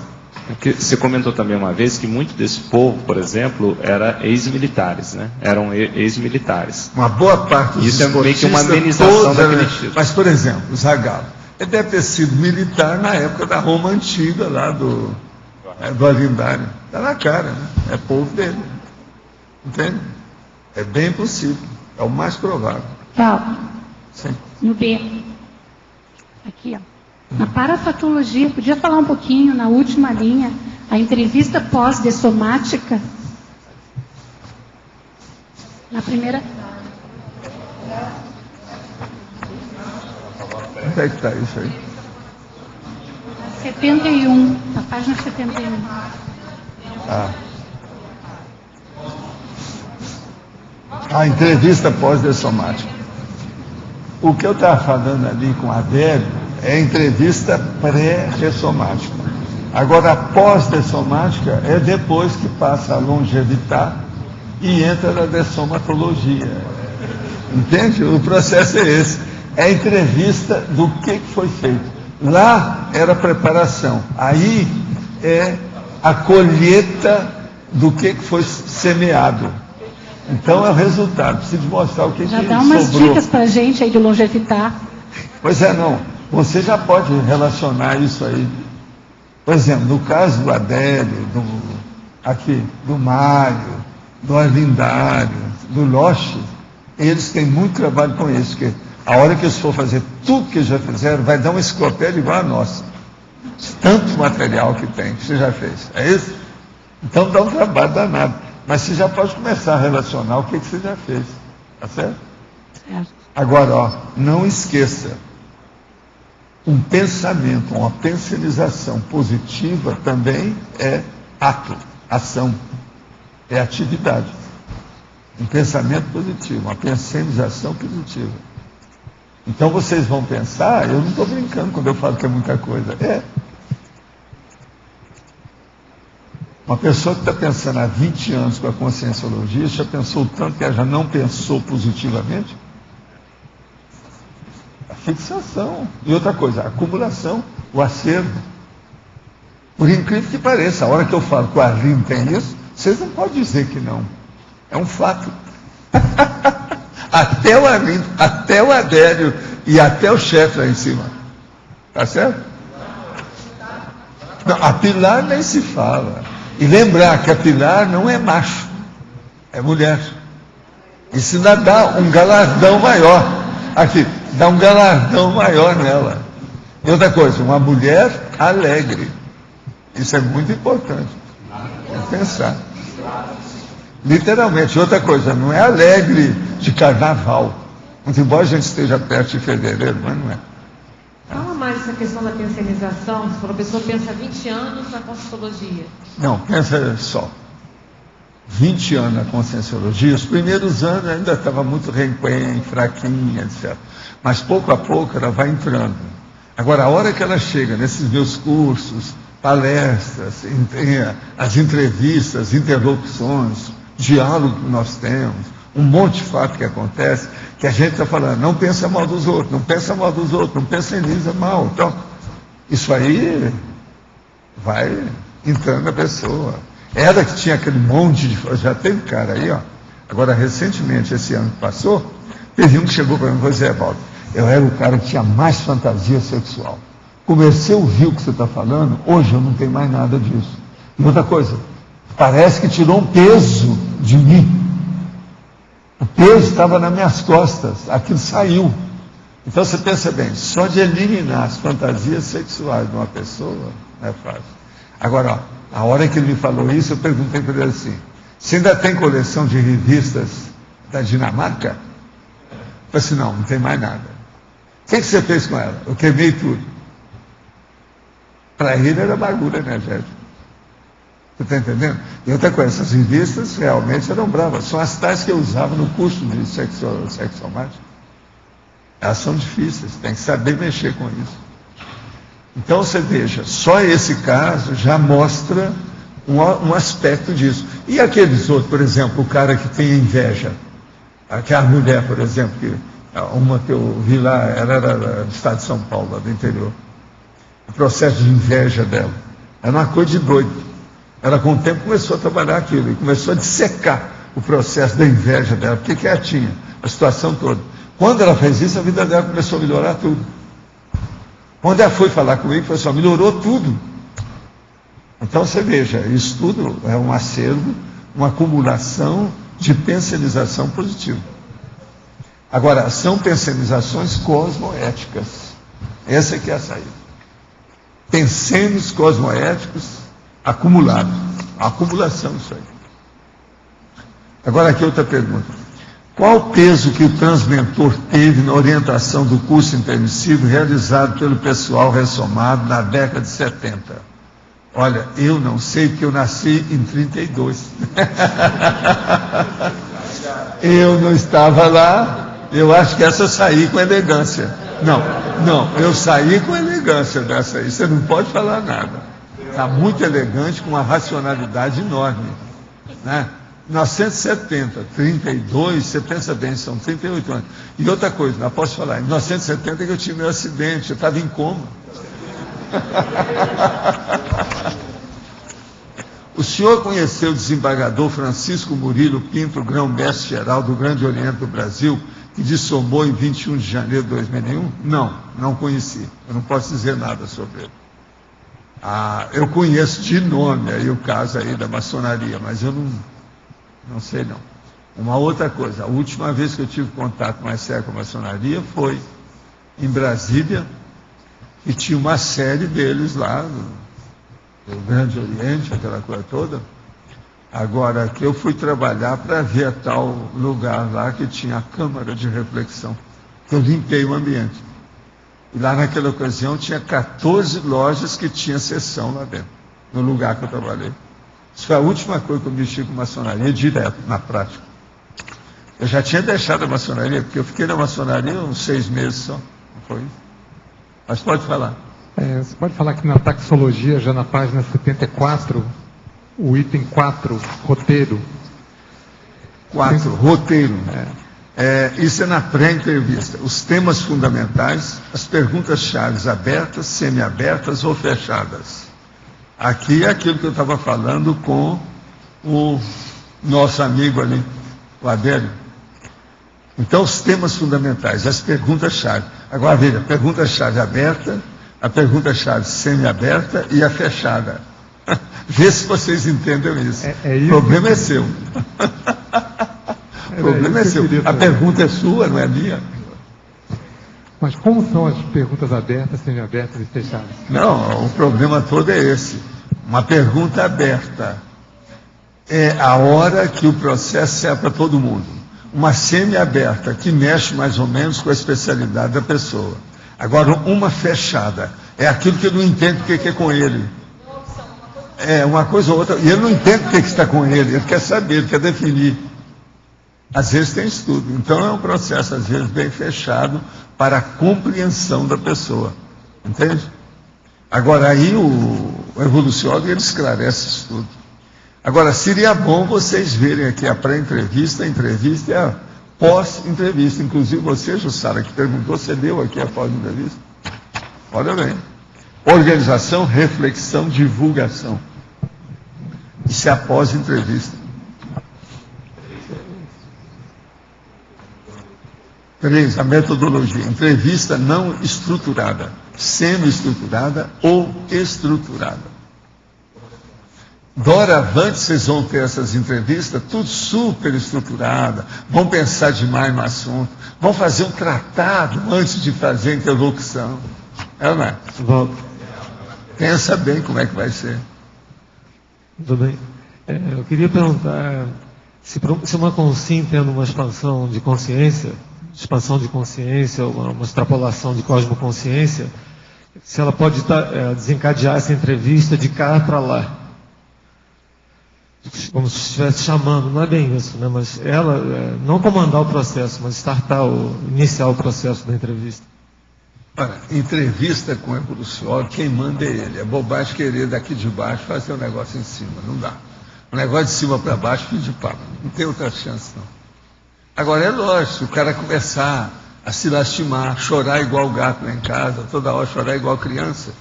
Porque você comentou também uma vez que muito desse povo, por exemplo, era ex-militares, né? Eram ex-militares. Uma boa parte dos isso é meio que uma amenização daquele tipo. Mas, por exemplo, o Zagallo, ele deve ter sido militar na época da Roma antiga, lá do Alindário. Está na cara, né? É povo dele. Entende? É bem possível. É o mais provável. Paulo, sim. No B. Aqui, ó. Na parapatologia, podia falar um pouquinho na última linha, a entrevista pós-dessomática? Na primeira. Onde é que está isso aí? 71, na página 71. A entrevista pós-dessomática. O que eu estava falando ali com a Adélio é entrevista pré-ressomática. Agora, a pós-dessomática é depois que passa a longevitar e entra na dessomatologia. Entende? O processo é esse. É a entrevista do que foi feito. Lá era a preparação. Aí é a colheita do que foi semeado. Então é o resultado. Preciso mostrar o que já dá umas sobrou. Dicas para a gente aí de longevitar. Pois é, não. Você já pode relacionar isso aí. Por exemplo, no caso do Adélio, do Mário, do Arlindário, do Loche, eles têm muito trabalho com isso, porque a hora que eles for fazer tudo que eles já fizeram, vai dar uma enciclopédia igual a nossa. Tanto material que tem, que você já fez. É isso? Então dá um trabalho danado. Mas você já pode começar a relacionar o que você já fez. Tá certo? Certo. Agora, não esqueça. Um pensamento, uma pensionização positiva também é ato, ação, é atividade. Um pensamento positivo, uma pensionização positiva. Então vocês vão pensar, eu não estou brincando quando eu falo que é muita coisa. Uma pessoa que está pensando há 20 anos com a conscienciologia, já pensou tanto que ela já não pensou positivamente? A fixação. E outra coisa, a acumulação, o acervo. Por incrível que pareça, a hora que eu falo que o Arlindo tem isso, vocês não podem dizer que não. É um fato. Até o Arlindo, até o Adélio e até o chefe lá em cima. Tá certo? Não, a Pilar nem se fala. E lembrar que a Pilar não é macho, é mulher. Isso ainda dá um galardão maior. Aqui, dá um galardão maior nela. E outra coisa, uma mulher alegre. Isso é muito importante. É pensar. Literalmente. Outra coisa, não é alegre de carnaval. Muito embora a gente esteja perto de fevereiro, mas não é. Fala mais essa questão da pensionização. Se for a pessoa pensa há 20 anos na conscienciologia. Não, pensa só. 20 anos na conscienciologia, os primeiros anos ainda estava muito renquen, fraquinha, etc. Mas pouco a pouco ela vai entrando. Agora, a hora que ela chega nesses meus cursos, palestras, as entrevistas, interlocuções, diálogo que nós temos, um monte de fato que acontece, que a gente está falando, não pensa mal dos outros, não pensa mal dos outros, não pensa em Lisa mal. Então, isso aí vai entrando na pessoa. Ela que tinha aquele monte de... Já teve cara aí, ó. Agora, recentemente, esse ano que passou, teve um que chegou para mim e falou, Zé Baldo, eu era o cara que tinha mais fantasia sexual. Comecei a ouvir o que você está falando, hoje eu não tenho mais nada disso. E outra coisa, parece que tirou um peso de mim. O peso estava nas minhas costas, aquilo saiu. Então você pensa bem, só de eliminar as fantasias sexuais de uma pessoa não é fácil. Agora, ó, a hora que ele me falou isso, eu perguntei para ele assim, você ainda tem coleção de revistas da Dinamarca? Eu falei assim, não tem mais nada. O que você fez com ela? Eu queimei tudo. Para ele era bagulho energético. Você está entendendo? E outra coisa, essas revistas realmente eram bravas. São as tais que eu usava no curso de sexomática. Elas são difíceis, tem que saber mexer com isso. Então você veja, só esse caso já mostra um aspecto disso. E aqueles outros, por exemplo, o cara que tem inveja. Aquela mulher, por exemplo, uma que eu vi lá, ela era do estado de São Paulo, lá do interior. O processo de inveja dela. Era uma coisa de doido. Ela, com o tempo, começou a trabalhar aquilo e começou a dissecar o processo da inveja dela, porque que ela tinha, a situação toda. Quando ela fez isso, a vida dela começou a melhorar tudo. Quando ela foi falar comigo, falou assim, melhorou tudo. Então, você veja, isso tudo é um acervo, uma acumulação de pensionização positiva. Agora, são pensionizações cosmoéticas. Essa que é a saída. Pensênios cosmoéticos acumulados. A acumulação disso aí. Agora aqui outra pergunta. Qual o peso que o transmentor teve na orientação do curso intermissivo realizado pelo pessoal ressomado na década de 70? Olha, eu não sei porque eu nasci em 32. Eu não estava lá, eu acho que essa eu saí com elegância. Não, eu saí com elegância dessa aí, você não pode falar nada. Está muito elegante, com uma racionalidade enorme. Né? 1970, 32, você pensa bem, são 38 anos. E outra coisa, não posso falar, em 1970 que eu tive meu acidente, eu estava em coma. O senhor conheceu o desembargador Francisco Murilo Pinto, grão-mestre-geral do Grande Oriente do Brasil, que dissomou em 21 de janeiro de 2001? Não conheci. Eu não posso dizer nada sobre ele. Eu conheço de nome aí o caso aí da maçonaria, mas eu não sei não. Uma outra coisa, a última vez que eu tive contato mais sério com a maçonaria foi em Brasília, e tinha uma série deles lá, no Grande Oriente, aquela coisa toda. Agora, que eu fui trabalhar para ver a tal lugar lá que tinha a Câmara de Reflexão. Eu limpei o ambiente. E lá naquela ocasião tinha 14 lojas que tinha sessão lá dentro, no lugar que eu trabalhei. Isso foi a última coisa que eu mexi com maçonaria, direto, na prática. Eu já tinha deixado a maçonaria, porque eu fiquei na maçonaria uns 6 meses só. Não foi isso? Mas pode falar. Você pode falar que na taxologia, já na página 74, o item 4, roteiro. 4, roteiro. Isso é na pré-entrevista. Os temas fundamentais, as perguntas-chave abertas, semi-abertas ou fechadas. Aqui é aquilo que eu estava falando com o nosso amigo ali, o Adélio. Então, os temas fundamentais, as perguntas-chave. Agora, veja, a pergunta-chave aberta, a pergunta-chave semi-aberta e a fechada. Vê se vocês entendem isso. O problema é seu. O problema é seu. A pergunta é sua, não é minha. Mas como são as perguntas abertas, semi-abertas e fechadas? Não, o problema todo é esse. Uma pergunta aberta é a hora que o processo serve para todo mundo. Uma semi-aberta que mexe mais ou menos com a especialidade da pessoa. Agora, uma fechada é aquilo que eu não entendo o que é com ele. É uma coisa ou outra. E ele não entende o que está com ele. Ele quer saber, ele quer definir. Às vezes tem estudo. Então é um processo, às vezes, bem fechado para a compreensão da pessoa. Entende? Agora, aí o evoluciólogo, ele esclarece isso tudo. Agora, seria bom vocês verem aqui a pré-entrevista, a entrevista e a pós-entrevista. Inclusive você, Jussara, que perguntou, você deu aqui a pós-entrevista? Olha bem. Organização, reflexão, divulgação. Isso é a pós-entrevista. 3, a metodologia. Entrevista não estruturada, semi-estruturada ou estruturada. Doravante vocês vão ter essas entrevistas, tudo super estruturada, vão pensar demais no assunto, vão fazer um tratado antes de fazer a interlocução. É ou não é? Pensa bem como é que vai ser. Tudo bem. Eu queria perguntar se uma consciência tendo uma expansão de consciência, uma extrapolação de cosmoconsciência, se ela pode desencadear essa entrevista de cá para lá. Como se estivesse chamando, não é bem isso, né? Mas ela, não comandar o processo, mas iniciar o processo da entrevista. Olha, entrevista com o evoluciólogo, quem manda é ele. É bobagem querer daqui de baixo fazer um negócio em cima, não dá. Um negócio de cima para baixo, fim de papo. Não tem outra chance, não. Agora, é lógico, se o cara começar a se lastimar, chorar igual gato lá em casa, toda hora chorar igual criança,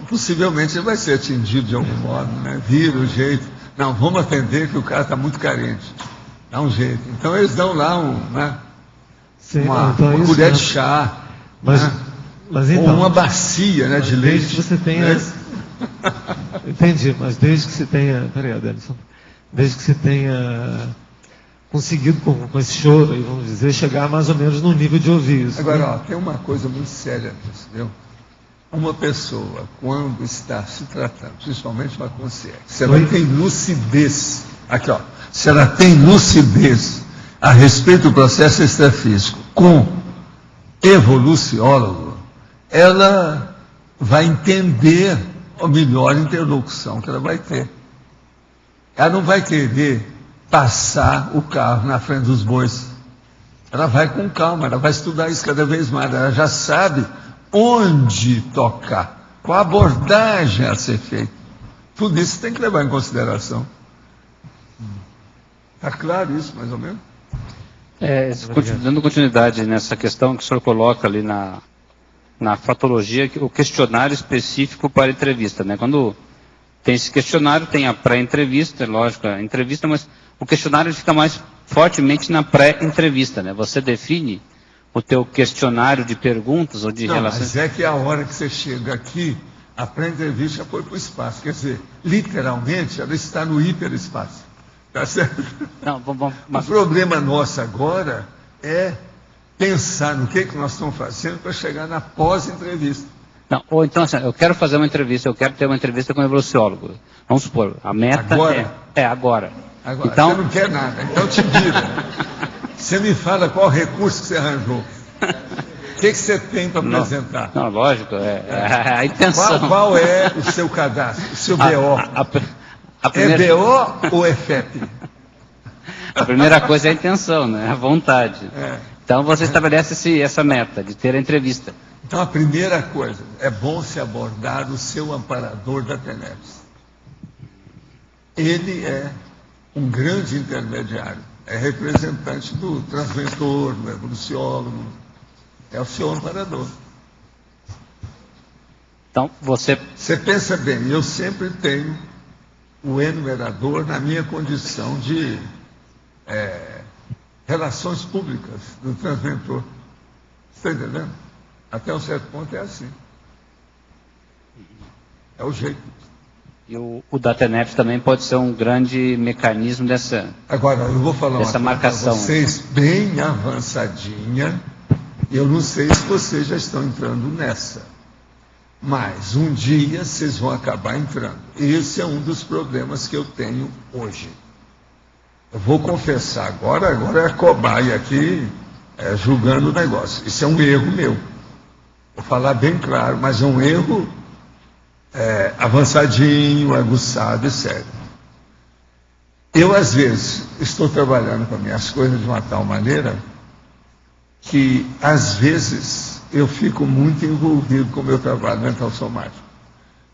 possivelmente ele vai ser atingido de algum modo, né? Vira o jeito. Não, vamos atender que o cara está muito carente. Dá um jeito. Então eles dão lá uma colher de chá. Mas então, ou uma bacia, né, de leite. Desde que você tenha. Entendi, mas desde que você tenha. Peraí, Adelson. Desde que você tenha conseguido com esse choro, aí, vamos dizer, chegar mais ou menos no nível de ouvir isso. Agora, ó, tem uma coisa muito séria nisso, viu? Uma pessoa, quando está se tratando, principalmente uma consciência, se ela tem lucidez, aqui ó, se ela tem lucidez a respeito do processo extrafísico com evoluciólogo, ela vai entender a melhor interlocução que ela vai ter. Ela não vai querer passar o carro na frente dos bois. Ela vai com calma, ela vai estudar isso cada vez mais, ela já sabe onde tocar, qual abordagem a ser feita. Tudo isso tem que levar em consideração. Está claro isso, mais ou menos? Dando continuidade nessa questão que o senhor coloca ali na fatologia, o questionário específico para entrevista, né? Quando tem esse questionário, tem a pré-entrevista, lógico, a entrevista, mas o questionário fica mais fortemente na pré-entrevista, né? Você define o teu questionário de perguntas ou de relações. Mas é que a hora que você chega aqui, a pré-entrevista já foi para o espaço. Quer dizer, literalmente, ela está no hiperespaço. Tá certo? Não, O problema nosso agora é pensar no que nós estamos fazendo para chegar na pós-entrevista. Não, ou então assim, eu quero fazer uma entrevista, eu quero ter uma entrevista com um evoluciólogo. Vamos supor, a meta agora? Agora. Então, você não quer nada, então te vira. Você me fala qual recurso que você arranjou. O que você tem para apresentar? Não, lógico, a intenção. Qual é o seu cadastro, o seu BO? É BO ou é FEP? A primeira coisa é a intenção, né? A vontade. Então você estabelece essa meta de ter a entrevista. Então a primeira coisa, é bom se abordar o seu amparador da TENEPS. ele é um grande intermediário, é representante do transventor, do evoluciólogo, é o senhor amparador. Então, você pensa bem, eu sempre tenho o enumerador na minha condição de relações públicas do transventor. Está entendendo? Até um certo ponto é assim. É o jeito. E o DataNet também pode ser um grande mecanismo dessa. Agora, eu vou falar dessa marcação. Para vocês bem avançadinha. Eu não sei se vocês já estão entrando nessa. Mas um dia vocês vão acabar entrando. Esse é um dos problemas que eu tenho hoje. Eu vou confessar agora é a cobaia aqui julgando o negócio. Isso é um erro meu. Vou falar bem claro, mas é um erro avançadinho, aguçado e sério. Eu, às vezes, estou trabalhando com as minhas coisas de uma tal maneira que, às vezes, eu fico muito envolvido com o meu trabalho mental somático.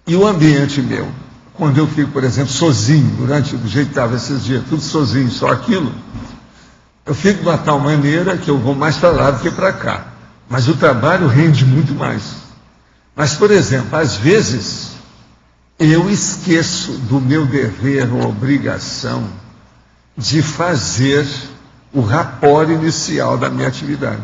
E o ambiente meu, quando eu fico, por exemplo, sozinho, durante o jeito que estava esses dias, tudo sozinho, só aquilo, eu fico de uma tal maneira que eu vou mais para lá do que para cá. Mas o trabalho rende muito mais. Mas, por exemplo, às vezes, eu esqueço do meu dever ou obrigação de fazer o rapport inicial da minha atividade.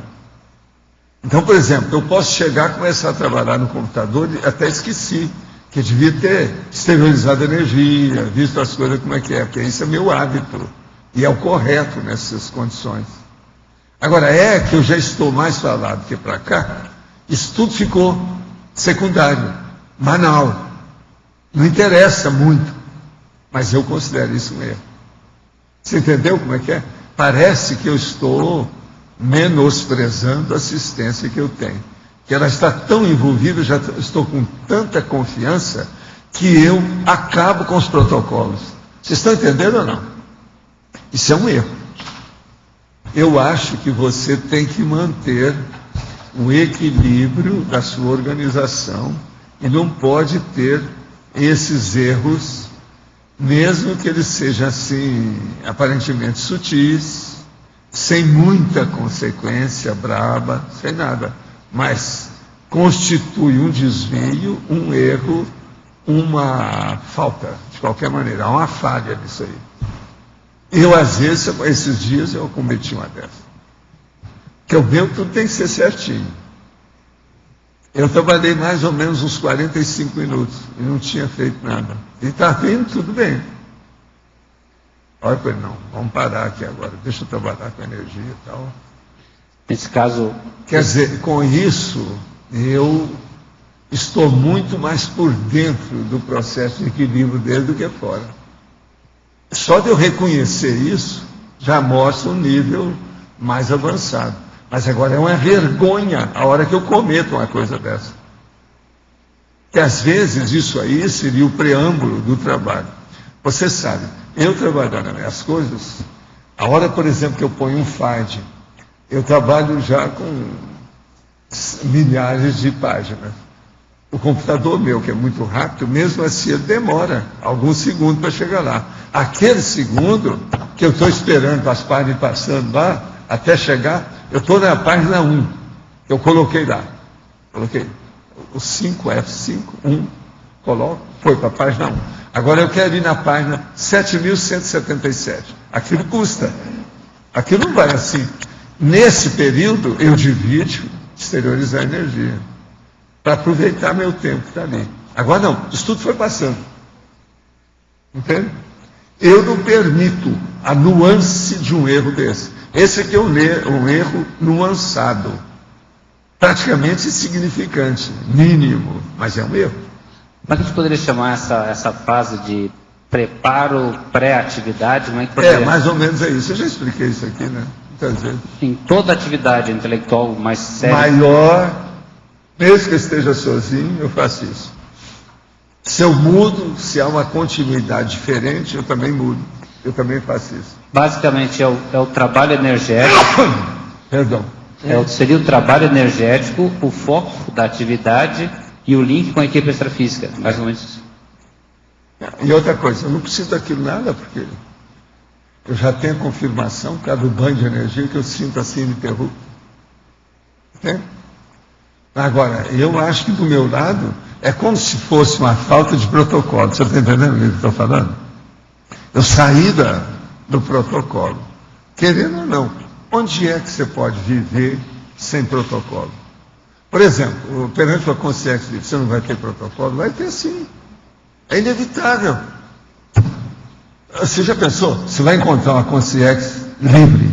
Então, por exemplo, eu posso chegar e começar a trabalhar no computador e até esqueci que eu devia ter exteriorizado a energia, visto as coisas como é, porque isso é meu hábito e é o correto nessas condições. Agora, que eu já estou mais para lá do que para cá, isso tudo ficou secundário, banal. Não interessa muito, mas eu considero isso um erro. Você entendeu como é que é? Parece que eu estou menosprezando a assistência que eu tenho. Que ela está tão envolvida, já estou com tanta confiança, que eu acabo com os protocolos. Vocês estão entendendo ou não? Isso é um erro. Eu acho que você tem que manter o equilíbrio da sua organização e não pode ter esses erros, mesmo que eles sejam assim, aparentemente sutis, sem muita consequência braba, sem nada, mas constitui um desvio, um erro, uma falta, de qualquer maneira, há uma falha nisso aí. Eu, às vezes, esses dias eu cometi uma dessas. Que o meu tudo tem que ser certinho. Eu trabalhei mais ou menos uns 45 minutos e não tinha feito nada. E está vindo tudo bem. Olha para ele, não, vamos parar aqui agora, deixa eu trabalhar com energia e tal. Nesse caso... Quer dizer, com isso, eu estou muito mais por dentro do processo de equilíbrio dele do que fora. Só de eu reconhecer isso, já mostra um nível mais avançado. Mas agora é uma vergonha a hora que eu cometo uma coisa dessa. Que às vezes isso aí seria o preâmbulo do trabalho. Você sabe, eu trabalhando nas minhas coisas, a hora, por exemplo, que eu ponho um FAD, eu trabalho já com milhares de páginas. O computador meu, que é muito rápido, mesmo assim ele demora alguns segundos para chegar lá. Aquele segundo que eu estou esperando as páginas passando lá, até chegar, eu estou na página 1. Eu coloquei lá. Coloquei o 5F5, 1, coloco, foi para a página 1. Agora eu quero ir na página 7.177. Aquilo custa. Aquilo não vai assim. Nesse período, eu divido, exteriorizar a energia. Para aproveitar meu tempo que está ali. Agora não, isso tudo foi passando. Entende? Eu não permito a nuance de um erro desse. Esse aqui é um erro nuançado. Praticamente insignificante, mínimo, mas é um erro. Como é que a gente poderia chamar essa fase de preparo pré-atividade? Como é que poderia... mais ou menos é isso. Eu já expliquei isso aqui, né? Muitas vezes. Em toda atividade intelectual mais séria. Maior, mesmo que eu esteja sozinho, eu faço isso. Se eu mudo, se há uma continuidade diferente, eu também mudo. Eu também faço isso. Basicamente é o trabalho energético. Perdão. Seria o trabalho energético, o foco da atividade e o link com a equipe extrafísica, mais ou menos isso. E outra coisa, eu não preciso daquilo nada, porque eu já tenho a confirmação, por causa do banho de energia, que eu sinto assim ininterrupto. Entende? Agora, eu acho que do meu lado é como se fosse uma falta de protocolo. Você está entendendo o que eu estou falando? Eu saí do protocolo. Querendo ou não, onde é que você pode viver sem protocolo? Por exemplo, perante a consciência livre, você não vai ter protocolo? Vai ter sim. É inevitável. Você já pensou? Você vai encontrar uma consciência livre.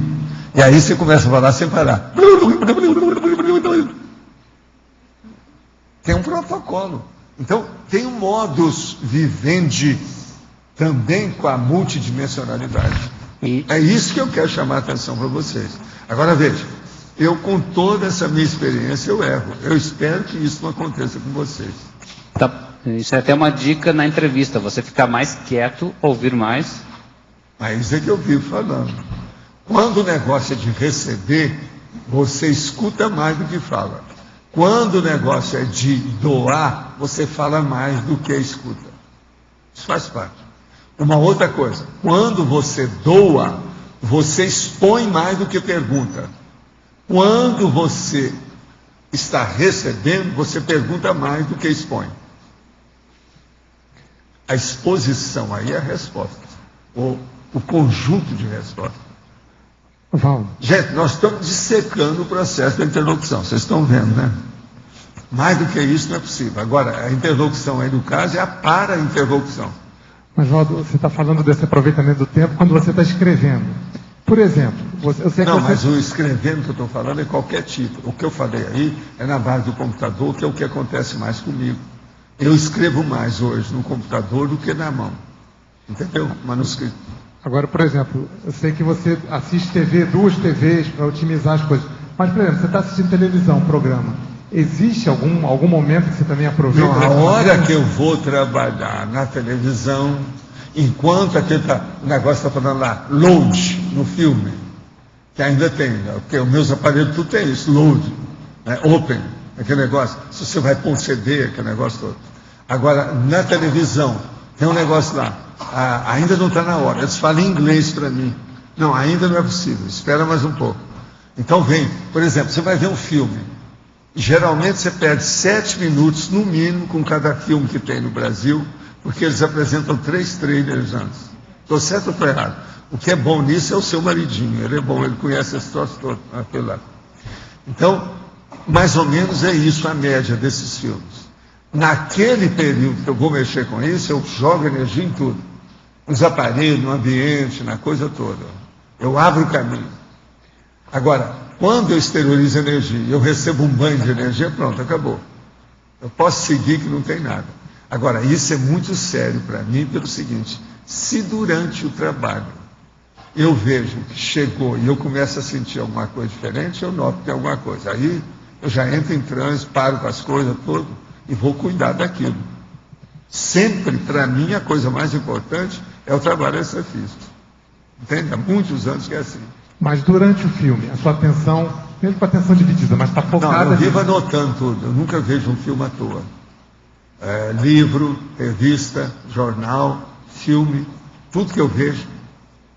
E aí você começa a falar sem parar. Tem um protocolo. Então, tem um modus vivendi também com a multidimensionalidade. É isso que eu quero chamar a atenção para vocês. Agora veja, eu com toda essa minha experiência eu erro. Eu espero que isso não aconteça com vocês. Tá. Isso é até uma dica na entrevista, você ficar mais quieto, ouvir mais. Mas isso é que eu vivo falando. Quando o negócio é de receber, você escuta mais do que fala. Quando o negócio é de doar, você fala mais do que escuta. Isso faz parte. Uma outra coisa, quando você doa, você expõe mais do que pergunta. Quando você está recebendo, você pergunta mais do que expõe. A exposição aí é a resposta, ou o conjunto de respostas. Gente, nós estamos dissecando o processo da interlocução, vocês estão vendo, né? Mais do que isso não é possível. Agora, a interlocução aí no caso é a para-interlocução. Mas, Valdo, você está falando desse aproveitamento do tempo quando você está escrevendo. Por exemplo, eu sei que não, mas o escrevendo que eu estou falando é qualquer tipo. O que eu falei aí é na base do computador, que é o que acontece mais comigo. Eu escrevo mais hoje no computador do que na mão. Entendeu? Manuscrito. Agora, por exemplo, eu sei que você assiste TV, 2 TVs para otimizar as coisas. Mas, por exemplo, você está assistindo televisão, programa. Existe algum momento que você também aproveita? Não, a hora que eu vou trabalhar na televisão, enquanto aquele o negócio está falando lá, load no filme, que ainda tem, porque os meus aparelhos tudo tem isso, load, né, open, aquele negócio, se você vai pôr um CD, aquele negócio todo. Agora, na televisão, tem um negócio lá, ainda não está na hora, eles falam em inglês para mim. Não, ainda não é possível, espera mais um pouco. Então vem, por exemplo, você vai ver um filme. Geralmente você perde 7 minutos, no mínimo, com cada filme que tem no Brasil, porque eles apresentam 3 trailers antes. Estou certo ou estou errado? O que é bom nisso é o seu maridinho, ele é bom, ele conhece esse troço todo. Então, mais ou menos é isso a média desses filmes. Naquele período que eu vou mexer com isso, eu jogo energia em tudo. Nos aparelhos, no ambiente, na coisa toda. Eu abro o caminho. Agora, quando eu exteriorizo energia e eu recebo um banho de energia, pronto, acabou. Eu posso seguir que não tem nada. Agora, isso é muito sério para mim pelo seguinte, se durante o trabalho eu vejo que chegou e eu começo a sentir alguma coisa diferente, eu noto que tem alguma coisa. Aí eu já entro em transe, paro com as coisas todas e vou cuidar daquilo. Sempre, para mim, a coisa mais importante é o trabalho extrafísico. Entende? Há muitos anos que é assim. Mas durante o filme, a sua atenção, mesmo com a atenção dividida, mas está focada... Não, eu vivo anotando tudo. Eu nunca vejo um filme à toa. Livro, revista, jornal, filme, tudo que eu vejo,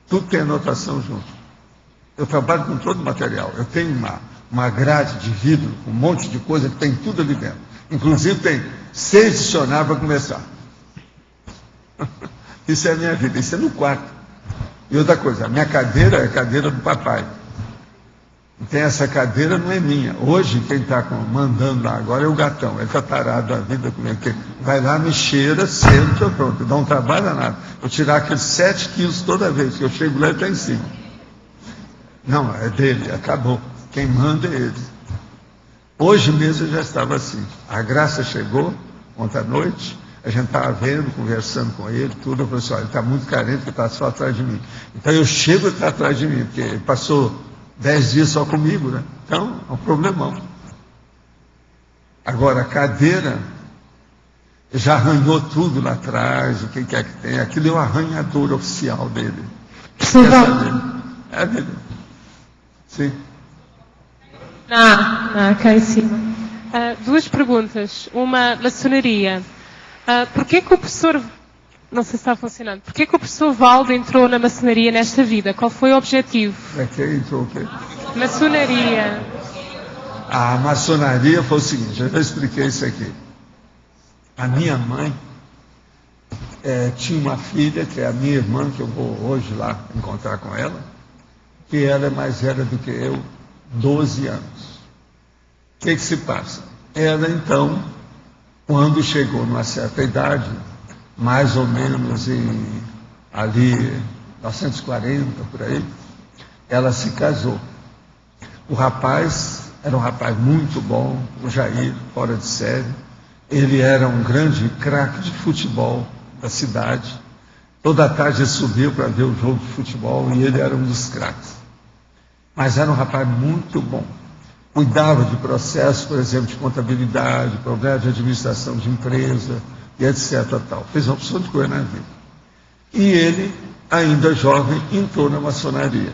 tudo tem anotação junto. Eu trabalho com todo o material. Eu tenho uma grade de vidro, um monte de coisa que tem tudo ali dentro. Inclusive tem 6 dicionários para começar. Isso é a minha vida, isso é no quarto. E outra coisa, a minha cadeira é a cadeira do papai. Então essa cadeira não é minha. Hoje quem está mandando lá agora é o gatão. Ele está tarado da vida comigo. Vai lá, me cheira, senta, pronto. Dá um trabalho danado. Eu tirar aqueles 7 quilos toda vez que eu chego lá, ele está em cima. Não, é dele, acabou. Quem manda é ele. Hoje mesmo eu já estava assim. A Graça chegou ontem à noite. A gente estava vendo, conversando com ele, tudo. Eu falei assim, olha, ele está muito carente, porque está só atrás de mim. Então eu chego e ele está atrás de mim, porque ele passou 10 dias só comigo, né? Então, é um problemão. Agora, a cadeira já arranhou tudo lá atrás, o que quer que tenha. Aquilo é o arranhador oficial dele. É dele. Sim. Cá em cima. 2 perguntas. Uma, maçonaria. Por que o professor Não sei se está funcionando. Por que o professor Valdo entrou na maçonaria nesta vida? Qual foi o objetivo? É que entrou o quê? Maçonaria. A maçonaria foi o seguinte, eu já expliquei isso aqui. A minha mãe tinha uma filha, que é a minha irmã, que eu vou hoje lá encontrar com ela, que ela é mais velha do que eu, 12 anos. O que se passa? Ela, então, quando chegou numa certa idade, mais ou menos ali 1940, por aí, ela se casou. O rapaz era um rapaz muito bom, o Jair, fora de série. Ele era um grande craque de futebol da cidade. Toda tarde ele subiu para ver o jogo de futebol e ele era um dos craques. Mas era um rapaz muito bom. Cuidava de processos, por exemplo, de contabilidade, problemas de administração de empresa e etc. Tal. Fez uma opção de coisa na vida. E ele, ainda jovem, entrou na maçonaria.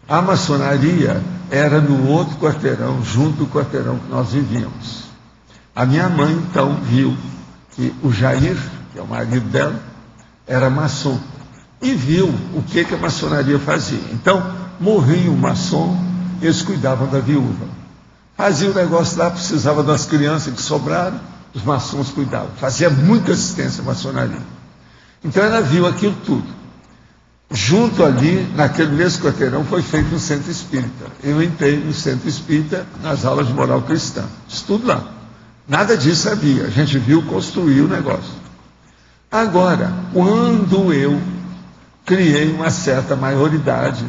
A maçonaria era no outro quarteirão, junto do quarteirão que nós vivíamos. A minha mãe, então, viu que o Jair, que é o marido dela, era maçom. E viu o que a maçonaria fazia. Então, morria um maçom, eles cuidavam da viúva. Fazia o negócio lá, precisava das crianças que sobraram, os maçons cuidavam. Fazia muita assistência à maçonaria. Então, ela viu aquilo tudo. Junto ali, naquele mesmo quarteirão, foi feito um centro espírita. Eu entrei no centro espírita nas aulas de moral cristã. Estudo lá. Nada disso havia. A gente viu construir o negócio. Agora, quando eu criei uma certa maioridade,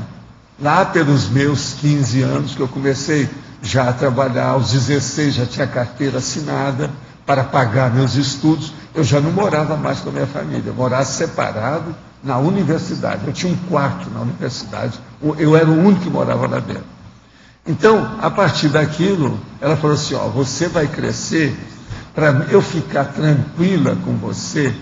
lá pelos meus 15 anos, que eu comecei já a trabalhar, aos 16 já tinha carteira assinada para pagar meus estudos, eu já não morava mais com a minha família, eu morava separado na universidade. Eu tinha um quarto na universidade, eu era o único que morava lá dentro. Então, a partir daquilo, ela falou assim, ó, você vai crescer, para eu ficar tranquila com você,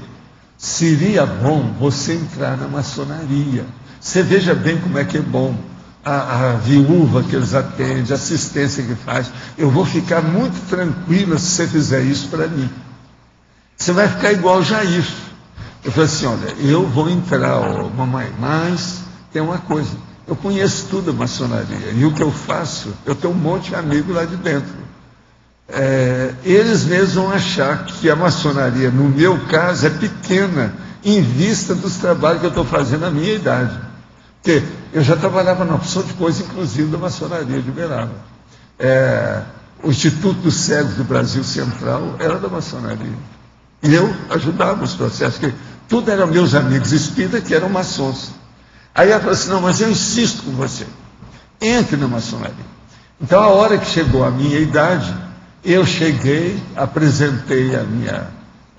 seria bom você entrar na maçonaria. Você veja bem como é que é bom. A viúva que eles atendem, a assistência que faz. Eu vou ficar muito tranquila se você fizer isso para mim. Você vai ficar igual o Jair. Eu falei assim, olha, eu vou entrar, mamãe, mas tem uma coisa. Eu conheço tudo a maçonaria. E o que eu faço, eu tenho um monte de amigos lá de dentro. Eles mesmos vão achar que a maçonaria, no meu caso, é pequena, em vista dos trabalhos que eu estou fazendo na minha idade. Porque eu já trabalhava na opção de coisa, inclusive, da maçonaria de Uberaba. O Instituto dos Cegos do Brasil Central era da maçonaria. E eu ajudava os processos, porque tudo eram meus amigos espíritas que eram maçons. Aí ela falou assim, não, mas eu insisto com você, entre na maçonaria. Então, a hora que chegou a minha idade, eu cheguei, apresentei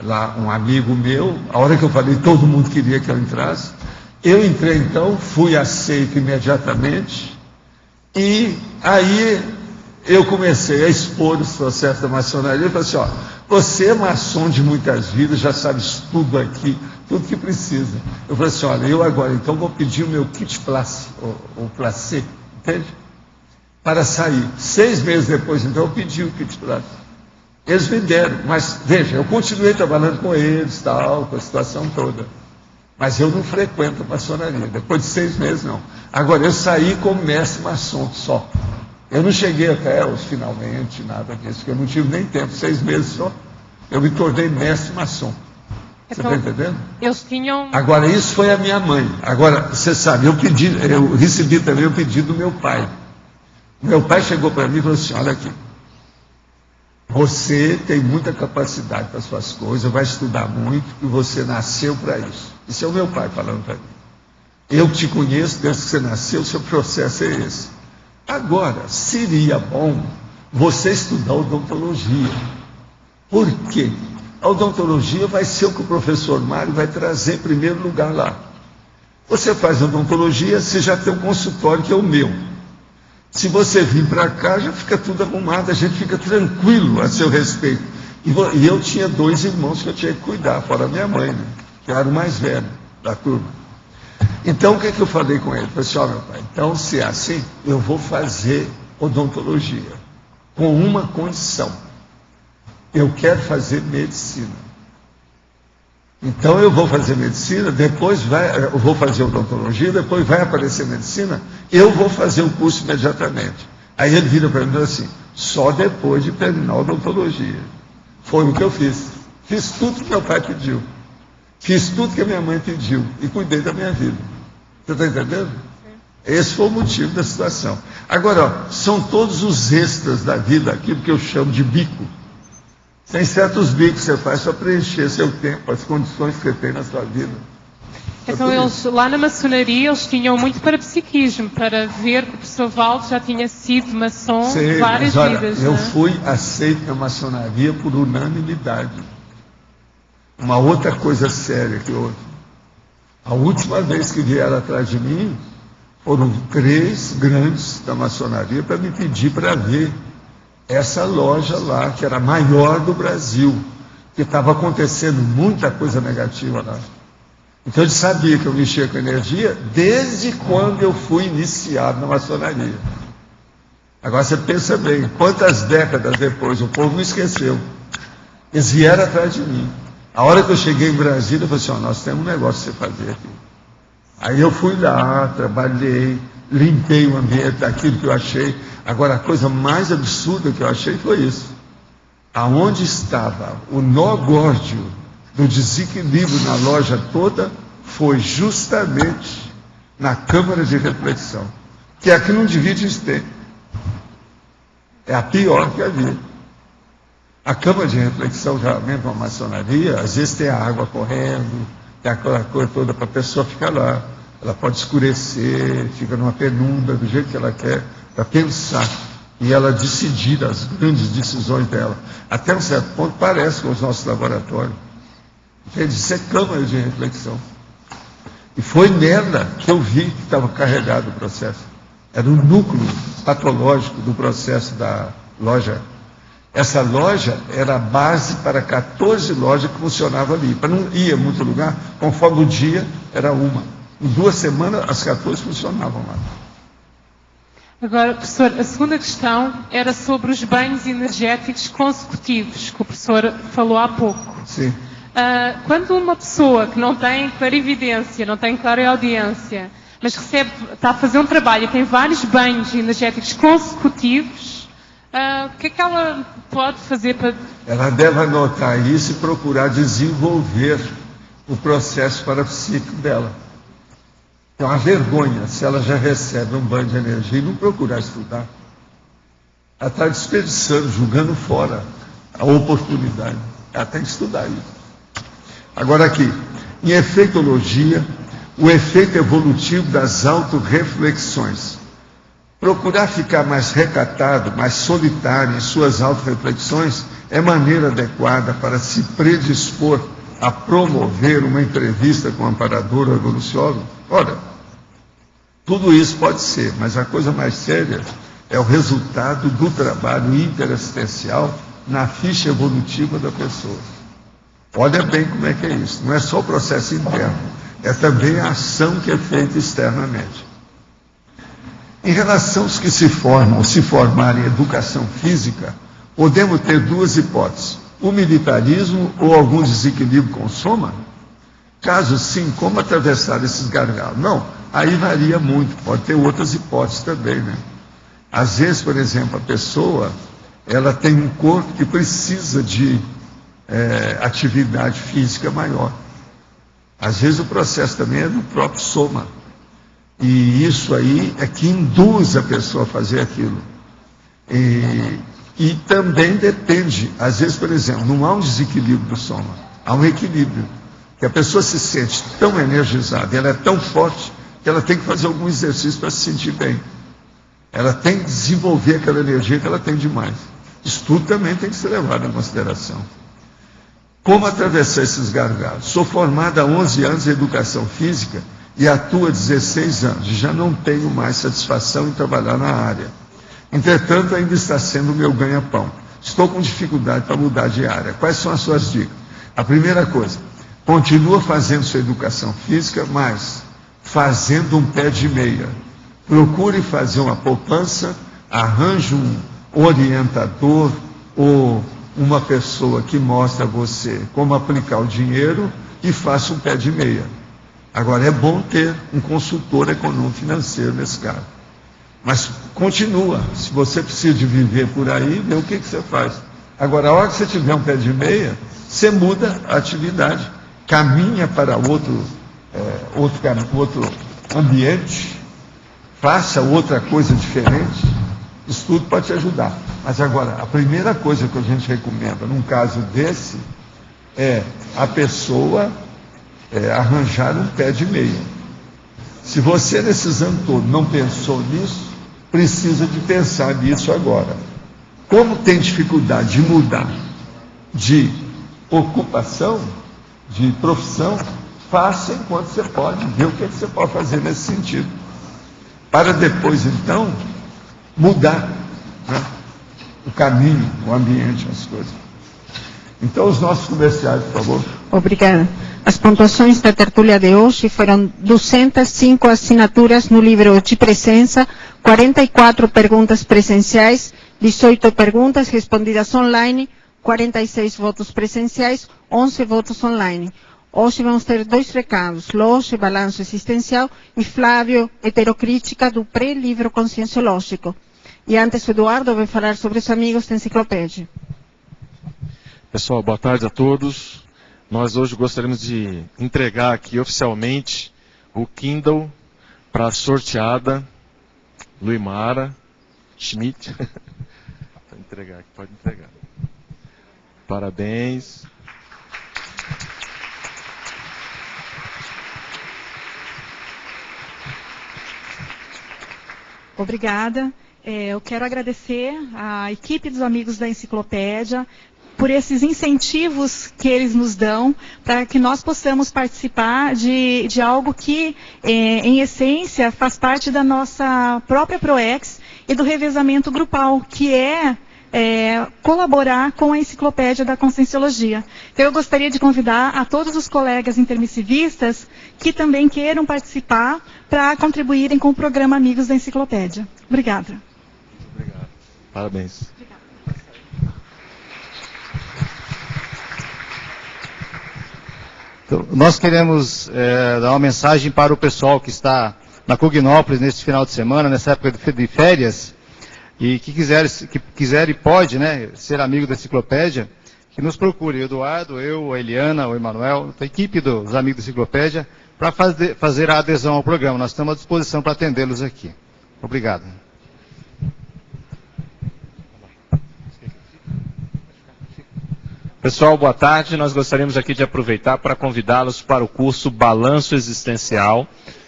lá um amigo meu, a hora que eu falei, todo mundo queria que eu entrasse. Eu entrei então, fui aceito imediatamente, e aí eu comecei a expor os processos da maçonaria. Eu falei assim, ó, você é maçom de muitas vidas, já sabe tudo aqui, tudo que precisa. Eu falei assim, olha, eu agora então vou pedir o meu kit place, o placé, entende? Para sair. 6 meses depois, então, eu pedi o kit place. Eles me deram, mas veja, eu continuei trabalhando com eles, tal, com a situação toda. Mas eu não frequento a maçonaria, depois de 6 meses não. Agora, eu saí como mestre maçom só. Eu não cheguei até os finalmente, nada disso, porque eu não tive nem tempo, 6 meses só. Eu me tornei mestre maçom. Você está entendendo? Eles tinham... Agora, isso foi a minha mãe. Agora, você sabe, eu recebi também o pedido do meu pai. Meu pai chegou para mim e falou assim, olha aqui, você tem muita capacidade para as suas coisas, vai estudar muito, e você nasceu para isso. Isso é o meu pai falando para mim. Eu te conheço desde que você nasceu, o seu processo é esse. Agora, seria bom você estudar odontologia. Por quê? A odontologia vai ser o que o professor Mário vai trazer em primeiro lugar lá. Você faz odontologia, você já tem um consultório que é o meu. Se você vir para cá, já fica tudo arrumado, a gente fica tranquilo a seu respeito. E eu tinha 2 irmãos que eu tinha que cuidar, fora a minha mãe, né? Que era o mais velho da turma. Então, o que eu falei com ele? Falei assim, ó, meu pai, então, se é assim, eu vou fazer odontologia, com uma condição. Eu quero fazer medicina. Então eu vou fazer medicina, depois eu vou fazer odontologia, depois vai aparecer medicina, eu vou fazer o curso imediatamente. Aí ele vira para mim e diz assim, só depois de terminar a odontologia. Foi o que eu fiz. Fiz tudo que meu pai pediu. Fiz tudo que a minha mãe pediu e cuidei da minha vida. Você está entendendo? Esse foi o motivo da situação. Agora, ó, são todos os extras da vida, aquilo que eu chamo de bico. Tem certos bicos que você faz para preencher seu tempo, as condições que você tem na sua vida. Então, eles, lá na maçonaria, eles tinham muito para psiquismo, para ver que o professor Valdo já tinha sido maçom várias vidas. Eu fui aceito na maçonaria por unanimidade. Uma outra coisa séria que houve. A última vez que vieram atrás de mim, foram 3 grandes da maçonaria para me pedir para ver essa loja lá, que era a maior do Brasil, que estava acontecendo muita coisa negativa lá. Então ele sabia que eu mexia com energia desde quando eu fui iniciado na maçonaria. Agora você pensa bem, quantas décadas depois, o povo não esqueceu. Eles vieram atrás de mim. A hora que eu cheguei em Brasília, eu falei assim, nós temos um negócio para você fazer aqui. Aí eu fui lá, trabalhei, limpei o ambiente daquilo que eu achei. Agora, a coisa mais absurda que eu achei foi isso. Aonde estava o nó górdio do desequilíbrio na loja toda, foi justamente na Câmara de Reflexão. Que aqui não divide tempo. É a pior que havia. A Câmara de Reflexão, geralmente, uma maçonaria, às vezes tem a água correndo, tem aquela coisa toda para a pessoa ficar lá. Ela pode escurecer, fica numa penumbra, do jeito que ela quer, para pensar. E ela decidir as grandes decisões dela. Até um certo ponto parece com os nossos laboratórios. Entende? Isso é Câmara de Reflexão. E foi nela que eu vi que estava carregado o processo. Era o núcleo patológico do processo da loja. Essa loja era a base para 14 lojas que funcionavam ali. Para não ir a muito lugar, conforme o dia, era uma. Em 2 semanas, as 14 funcionavam lá. Agora, professor, a segunda questão era sobre os banhos energéticos consecutivos, que o professor falou há pouco. Sim. Quando uma pessoa que não tem clarividência, não tem clareaudiência, mas está a fazer um trabalho e tem vários banhos energéticos consecutivos, o que é que ela pode fazer para... Ela deve anotar isso e procurar desenvolver o processo parapsíquico dela. É uma vergonha se ela já recebe um banho de energia e não procurar estudar. Ela está desperdiçando, jogando fora a oportunidade. Ela tem que estudar isso. Agora aqui, em efeitologia, o efeito evolutivo das autorreflexões. Procurar ficar mais recatado, mais solitário em suas autorreflexões é maneira adequada para se predispor a promover uma entrevista com o amparador ou evoluciólogo? Olha, tudo isso pode ser, mas a coisa mais séria é o resultado do trabalho interassistencial na ficha evolutiva da pessoa. Olha bem como é que é isso. Não é só o processo interno, é também a ação que é feita externamente. Em relação aos que se formam ou se formarem em educação física, podemos ter 2 hipóteses. O militarismo ou algum desequilíbrio com o soma? Caso sim, como atravessar esses gargalos? Não, aí varia muito, pode ter outras hipóteses também, né? Às vezes, por exemplo, a pessoa, ela tem um corpo que precisa de atividade física maior. Às vezes o processo também é do próprio soma. E isso aí é que induz a pessoa a fazer aquilo. E também depende, às vezes, por exemplo, não há um desequilíbrio do soma, há um equilíbrio. Que a pessoa se sente tão energizada, ela é tão forte, que ela tem que fazer algum exercício para se sentir bem. Ela tem que desenvolver aquela energia que ela tem demais. Isso tudo também tem que ser levado em consideração. Como atravessar esses gargalos? Sou formada há 11 anos em educação física e atuo há 16 anos. Já não tenho mais satisfação em trabalhar na área. Entretanto, ainda está sendo o meu ganha-pão. Estou com dificuldade para mudar de área. Quais são as suas dicas? A primeira coisa, continua fazendo sua educação física, mas fazendo um pé de meia. Procure fazer uma poupança, arranje um orientador ou uma pessoa que mostra a você como aplicar o dinheiro e faça um pé de meia. Agora, é bom ter um consultor econômico-financeiro nesse caso. Mas continua. Se você precisa de viver por aí, vê o que você faz. Agora, a hora que você tiver um pé de meia, você muda a atividade, caminha para outro ambiente, faça outra coisa diferente. Isso tudo pode te ajudar. Mas agora, a primeira coisa que a gente recomenda num caso desse é a pessoa arranjar um pé de meia. Se você, nesses anos todos, não pensou nisso, precisa de pensar nisso agora. Como tem dificuldade de mudar de ocupação, de profissão, faça enquanto você pode, ver o que você pode fazer nesse sentido. Para depois, então, mudar, né, o caminho, o ambiente, as coisas. Então, os nossos comerciais, por favor. Obrigada. As pontuações da tertúlia de hoje foram 205 assinaturas no livro de presença, 44 perguntas presenciais, 18 perguntas respondidas online, 46 votos presenciais, 11 votos online. Hoje vamos ter 2 recados, Loge, balanço existencial, e Flávio, heterocrítica do pré-livro conscienciológico. E antes o Eduardo vai falar sobre os amigos da enciclopédia. Pessoal, boa tarde a todos. Nós hoje gostaríamos de entregar aqui oficialmente o Kindle para a sorteada Luimara Schmidt. Pode entregar aqui, pode entregar. Parabéns. Obrigada. Eu quero agradecer à equipe dos Amigos da Enciclopédia por esses incentivos que eles nos dão para que nós possamos participar de algo que, em essência, faz parte da nossa própria PROEX e do revezamento grupal, que é colaborar com a Enciclopédia da Conscienciologia. Então, eu gostaria de convidar a todos os colegas intermissivistas que também queiram participar para contribuírem com o programa Amigos da Enciclopédia. Obrigada. Obrigado. Parabéns. Então, nós queremos dar uma mensagem para o pessoal que está na Cognópolis neste final de semana, nessa época de férias, e que quiser e pode, né, ser amigo da Enciclopédia, que nos procure, o Eduardo, eu, a Eliana, o Emanuel, a equipe dos Amigos da Enciclopédia, para fazer a adesão ao programa. Nós estamos à disposição para atendê-los aqui. Obrigado. Pessoal, boa tarde. Nós gostaríamos aqui de aproveitar para convidá-los para o curso Balanço Existencial,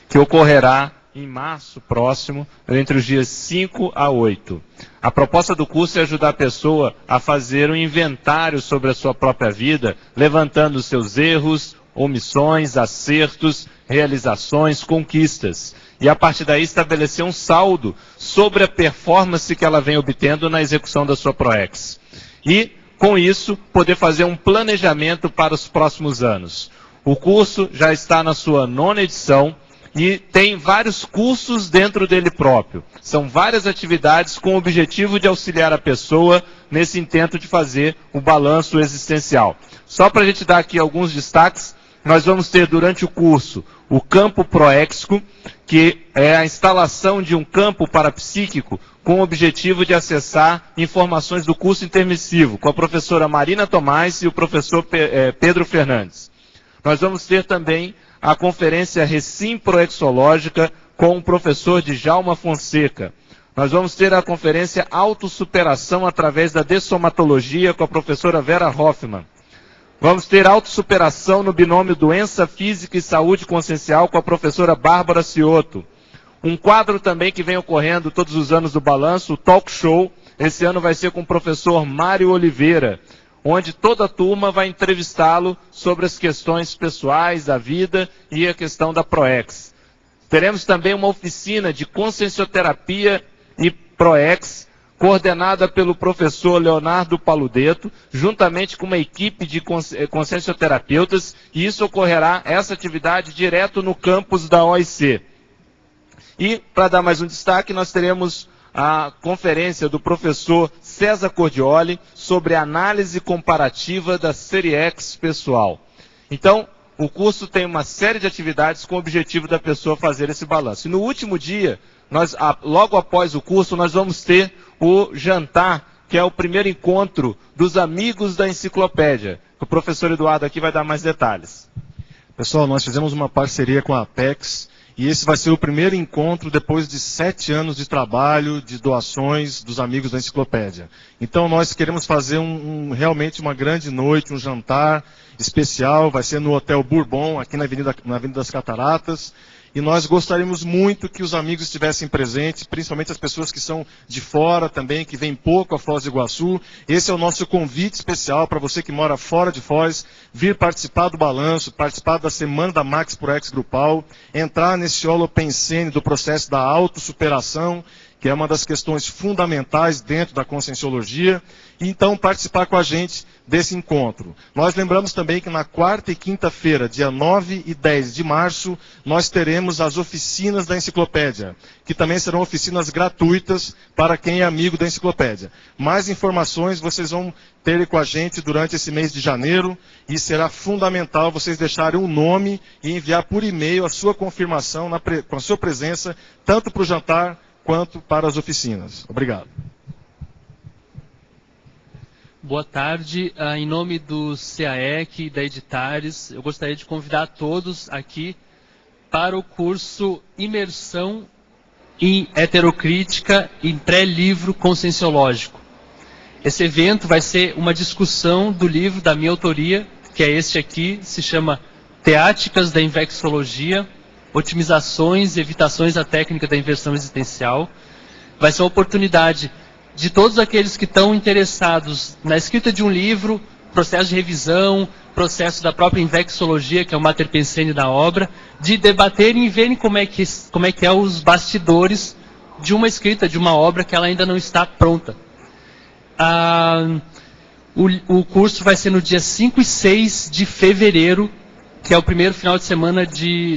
que ocorrerá em março próximo, entre os dias 5 a 8. A proposta do curso é ajudar a pessoa a fazer um inventário sobre a sua própria vida, levantando seus erros, omissões, acertos, realizações, conquistas. E a partir daí estabelecer um saldo sobre a performance que ela vem obtendo na execução da sua PROEX. E com isso, poder fazer um planejamento para os próximos anos. O curso já está na sua 9ª edição e tem vários cursos dentro dele próprio. São várias atividades com o objetivo de auxiliar a pessoa nesse intento de fazer o balanço existencial. Só para a gente dar aqui alguns destaques, nós vamos ter durante o curso o campo proéxico, que é a instalação de um campo parapsíquico com o objetivo de acessar informações do curso intermissivo, com a professora Marina Tomás e o professor Pedro Fernandes. Nós vamos ter também a conferência Recim-Proexológica com o professor Djalma Fonseca. Nós vamos ter a conferência Autossuperação através da Dessomatologia com a professora Vera Hoffmann. Vamos ter autossuperação no binômio Doença Física e Saúde Consciencial com a professora Bárbara Cioto. Um quadro também que vem ocorrendo todos os anos do Balanço, o Talk Show. Esse ano vai ser com o professor Mário Oliveira, onde toda a turma vai entrevistá-lo sobre as questões pessoais da vida e a questão da PROEX. Teremos também uma oficina de consciencioterapia e PROEX, coordenada pelo professor Leonardo Paludeto, juntamente com uma equipe de consciencioterapeutas, e isso ocorrerá, essa atividade, direto no campus da OIC. E, para dar mais um destaque, nós teremos a conferência do professor César Cordioli sobre análise comparativa da Série X pessoal. Então, O curso tem uma série de atividades com o objetivo da pessoa fazer esse balanço. E no último dia, logo após o curso, nós vamos ter o jantar, que é o primeiro encontro dos amigos da enciclopédia. O professor Eduardo aqui vai dar mais detalhes. Pessoal, nós fizemos uma parceria com a Apex e esse vai ser o primeiro encontro depois de 7 anos de trabalho, de doações dos amigos da enciclopédia. Então nós queremos fazer realmente uma grande noite, um jantar especial, vai ser no Hotel Bourbon, aqui na Avenida das Cataratas. E nós gostaríamos muito que os amigos estivessem presentes, principalmente as pessoas que são de fora também, que vêm pouco a Foz do Iguaçu. Esse é o nosso convite especial para você que mora fora de Foz, vir participar do balanço, participar da semana da Max Proex Grupal, entrar nesse holopensene do processo da autossuperação, que é uma das questões fundamentais dentro da conscienciologia, e então participar com a gente desse encontro. Nós lembramos também que na quarta e quinta-feira, dia 9 e 10 de março, nós teremos as oficinas da enciclopédia, que também serão oficinas gratuitas para quem é amigo da enciclopédia. Mais informações vocês vão ter com a gente durante esse mês de janeiro, e será fundamental vocês deixarem um nome e enviar por e-mail a sua confirmação com a sua presença, tanto para o jantar quanto para as oficinas. Obrigado. Boa tarde. Em nome do CAEC e da Editares, eu gostaria de convidar a todos aqui para o curso Imersão em Heterocrítica em Pré-Livro Conscienciológico. Esse evento vai ser uma discussão do livro da minha autoria, que é este aqui, se chama Teáticas da Invexologia, Otimizações e Evitações da Técnica da Inversão Existencial. Vai ser uma oportunidade de todos aqueles que estão interessados na escrita de um livro, processo de revisão, processo da própria invexologia, que é o mater pensende da obra, de debaterem e verem como é que é os bastidores de uma escrita, de uma obra que ela ainda não está pronta. O curso vai ser no dia 5 e 6 de fevereiro, que é o primeiro final de semana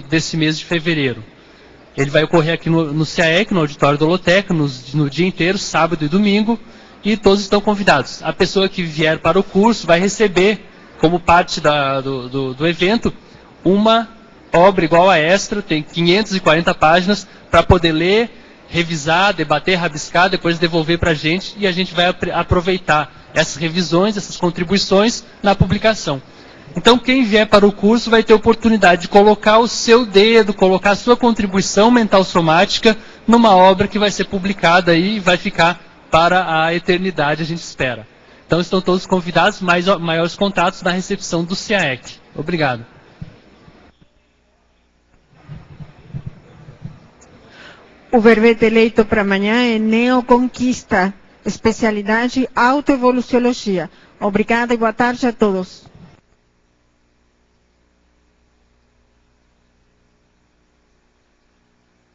desse mês de fevereiro. Ele vai ocorrer aqui no CAEC, no auditório do Holoteca, no dia inteiro, sábado e domingo, e todos estão convidados. A pessoa que vier para o curso vai receber, como parte do evento, uma obra igual a esta, tem 540 páginas, para poder ler, revisar, debater, rabiscar, depois devolver para a gente, e a gente vai aproveitar essas revisões, essas contribuições na publicação. Então, quem vier para o curso vai ter oportunidade de colocar o seu dedo, colocar a sua contribuição mental somática numa obra que vai ser publicada aí e vai ficar para a eternidade, a gente espera. Então, estão todos convidados, maiores contatos na recepção do CAEC. Obrigado. O verbete eleito para amanhã é Neoconquista, especialidade Autoevoluciologia. Obrigada e boa tarde a todos.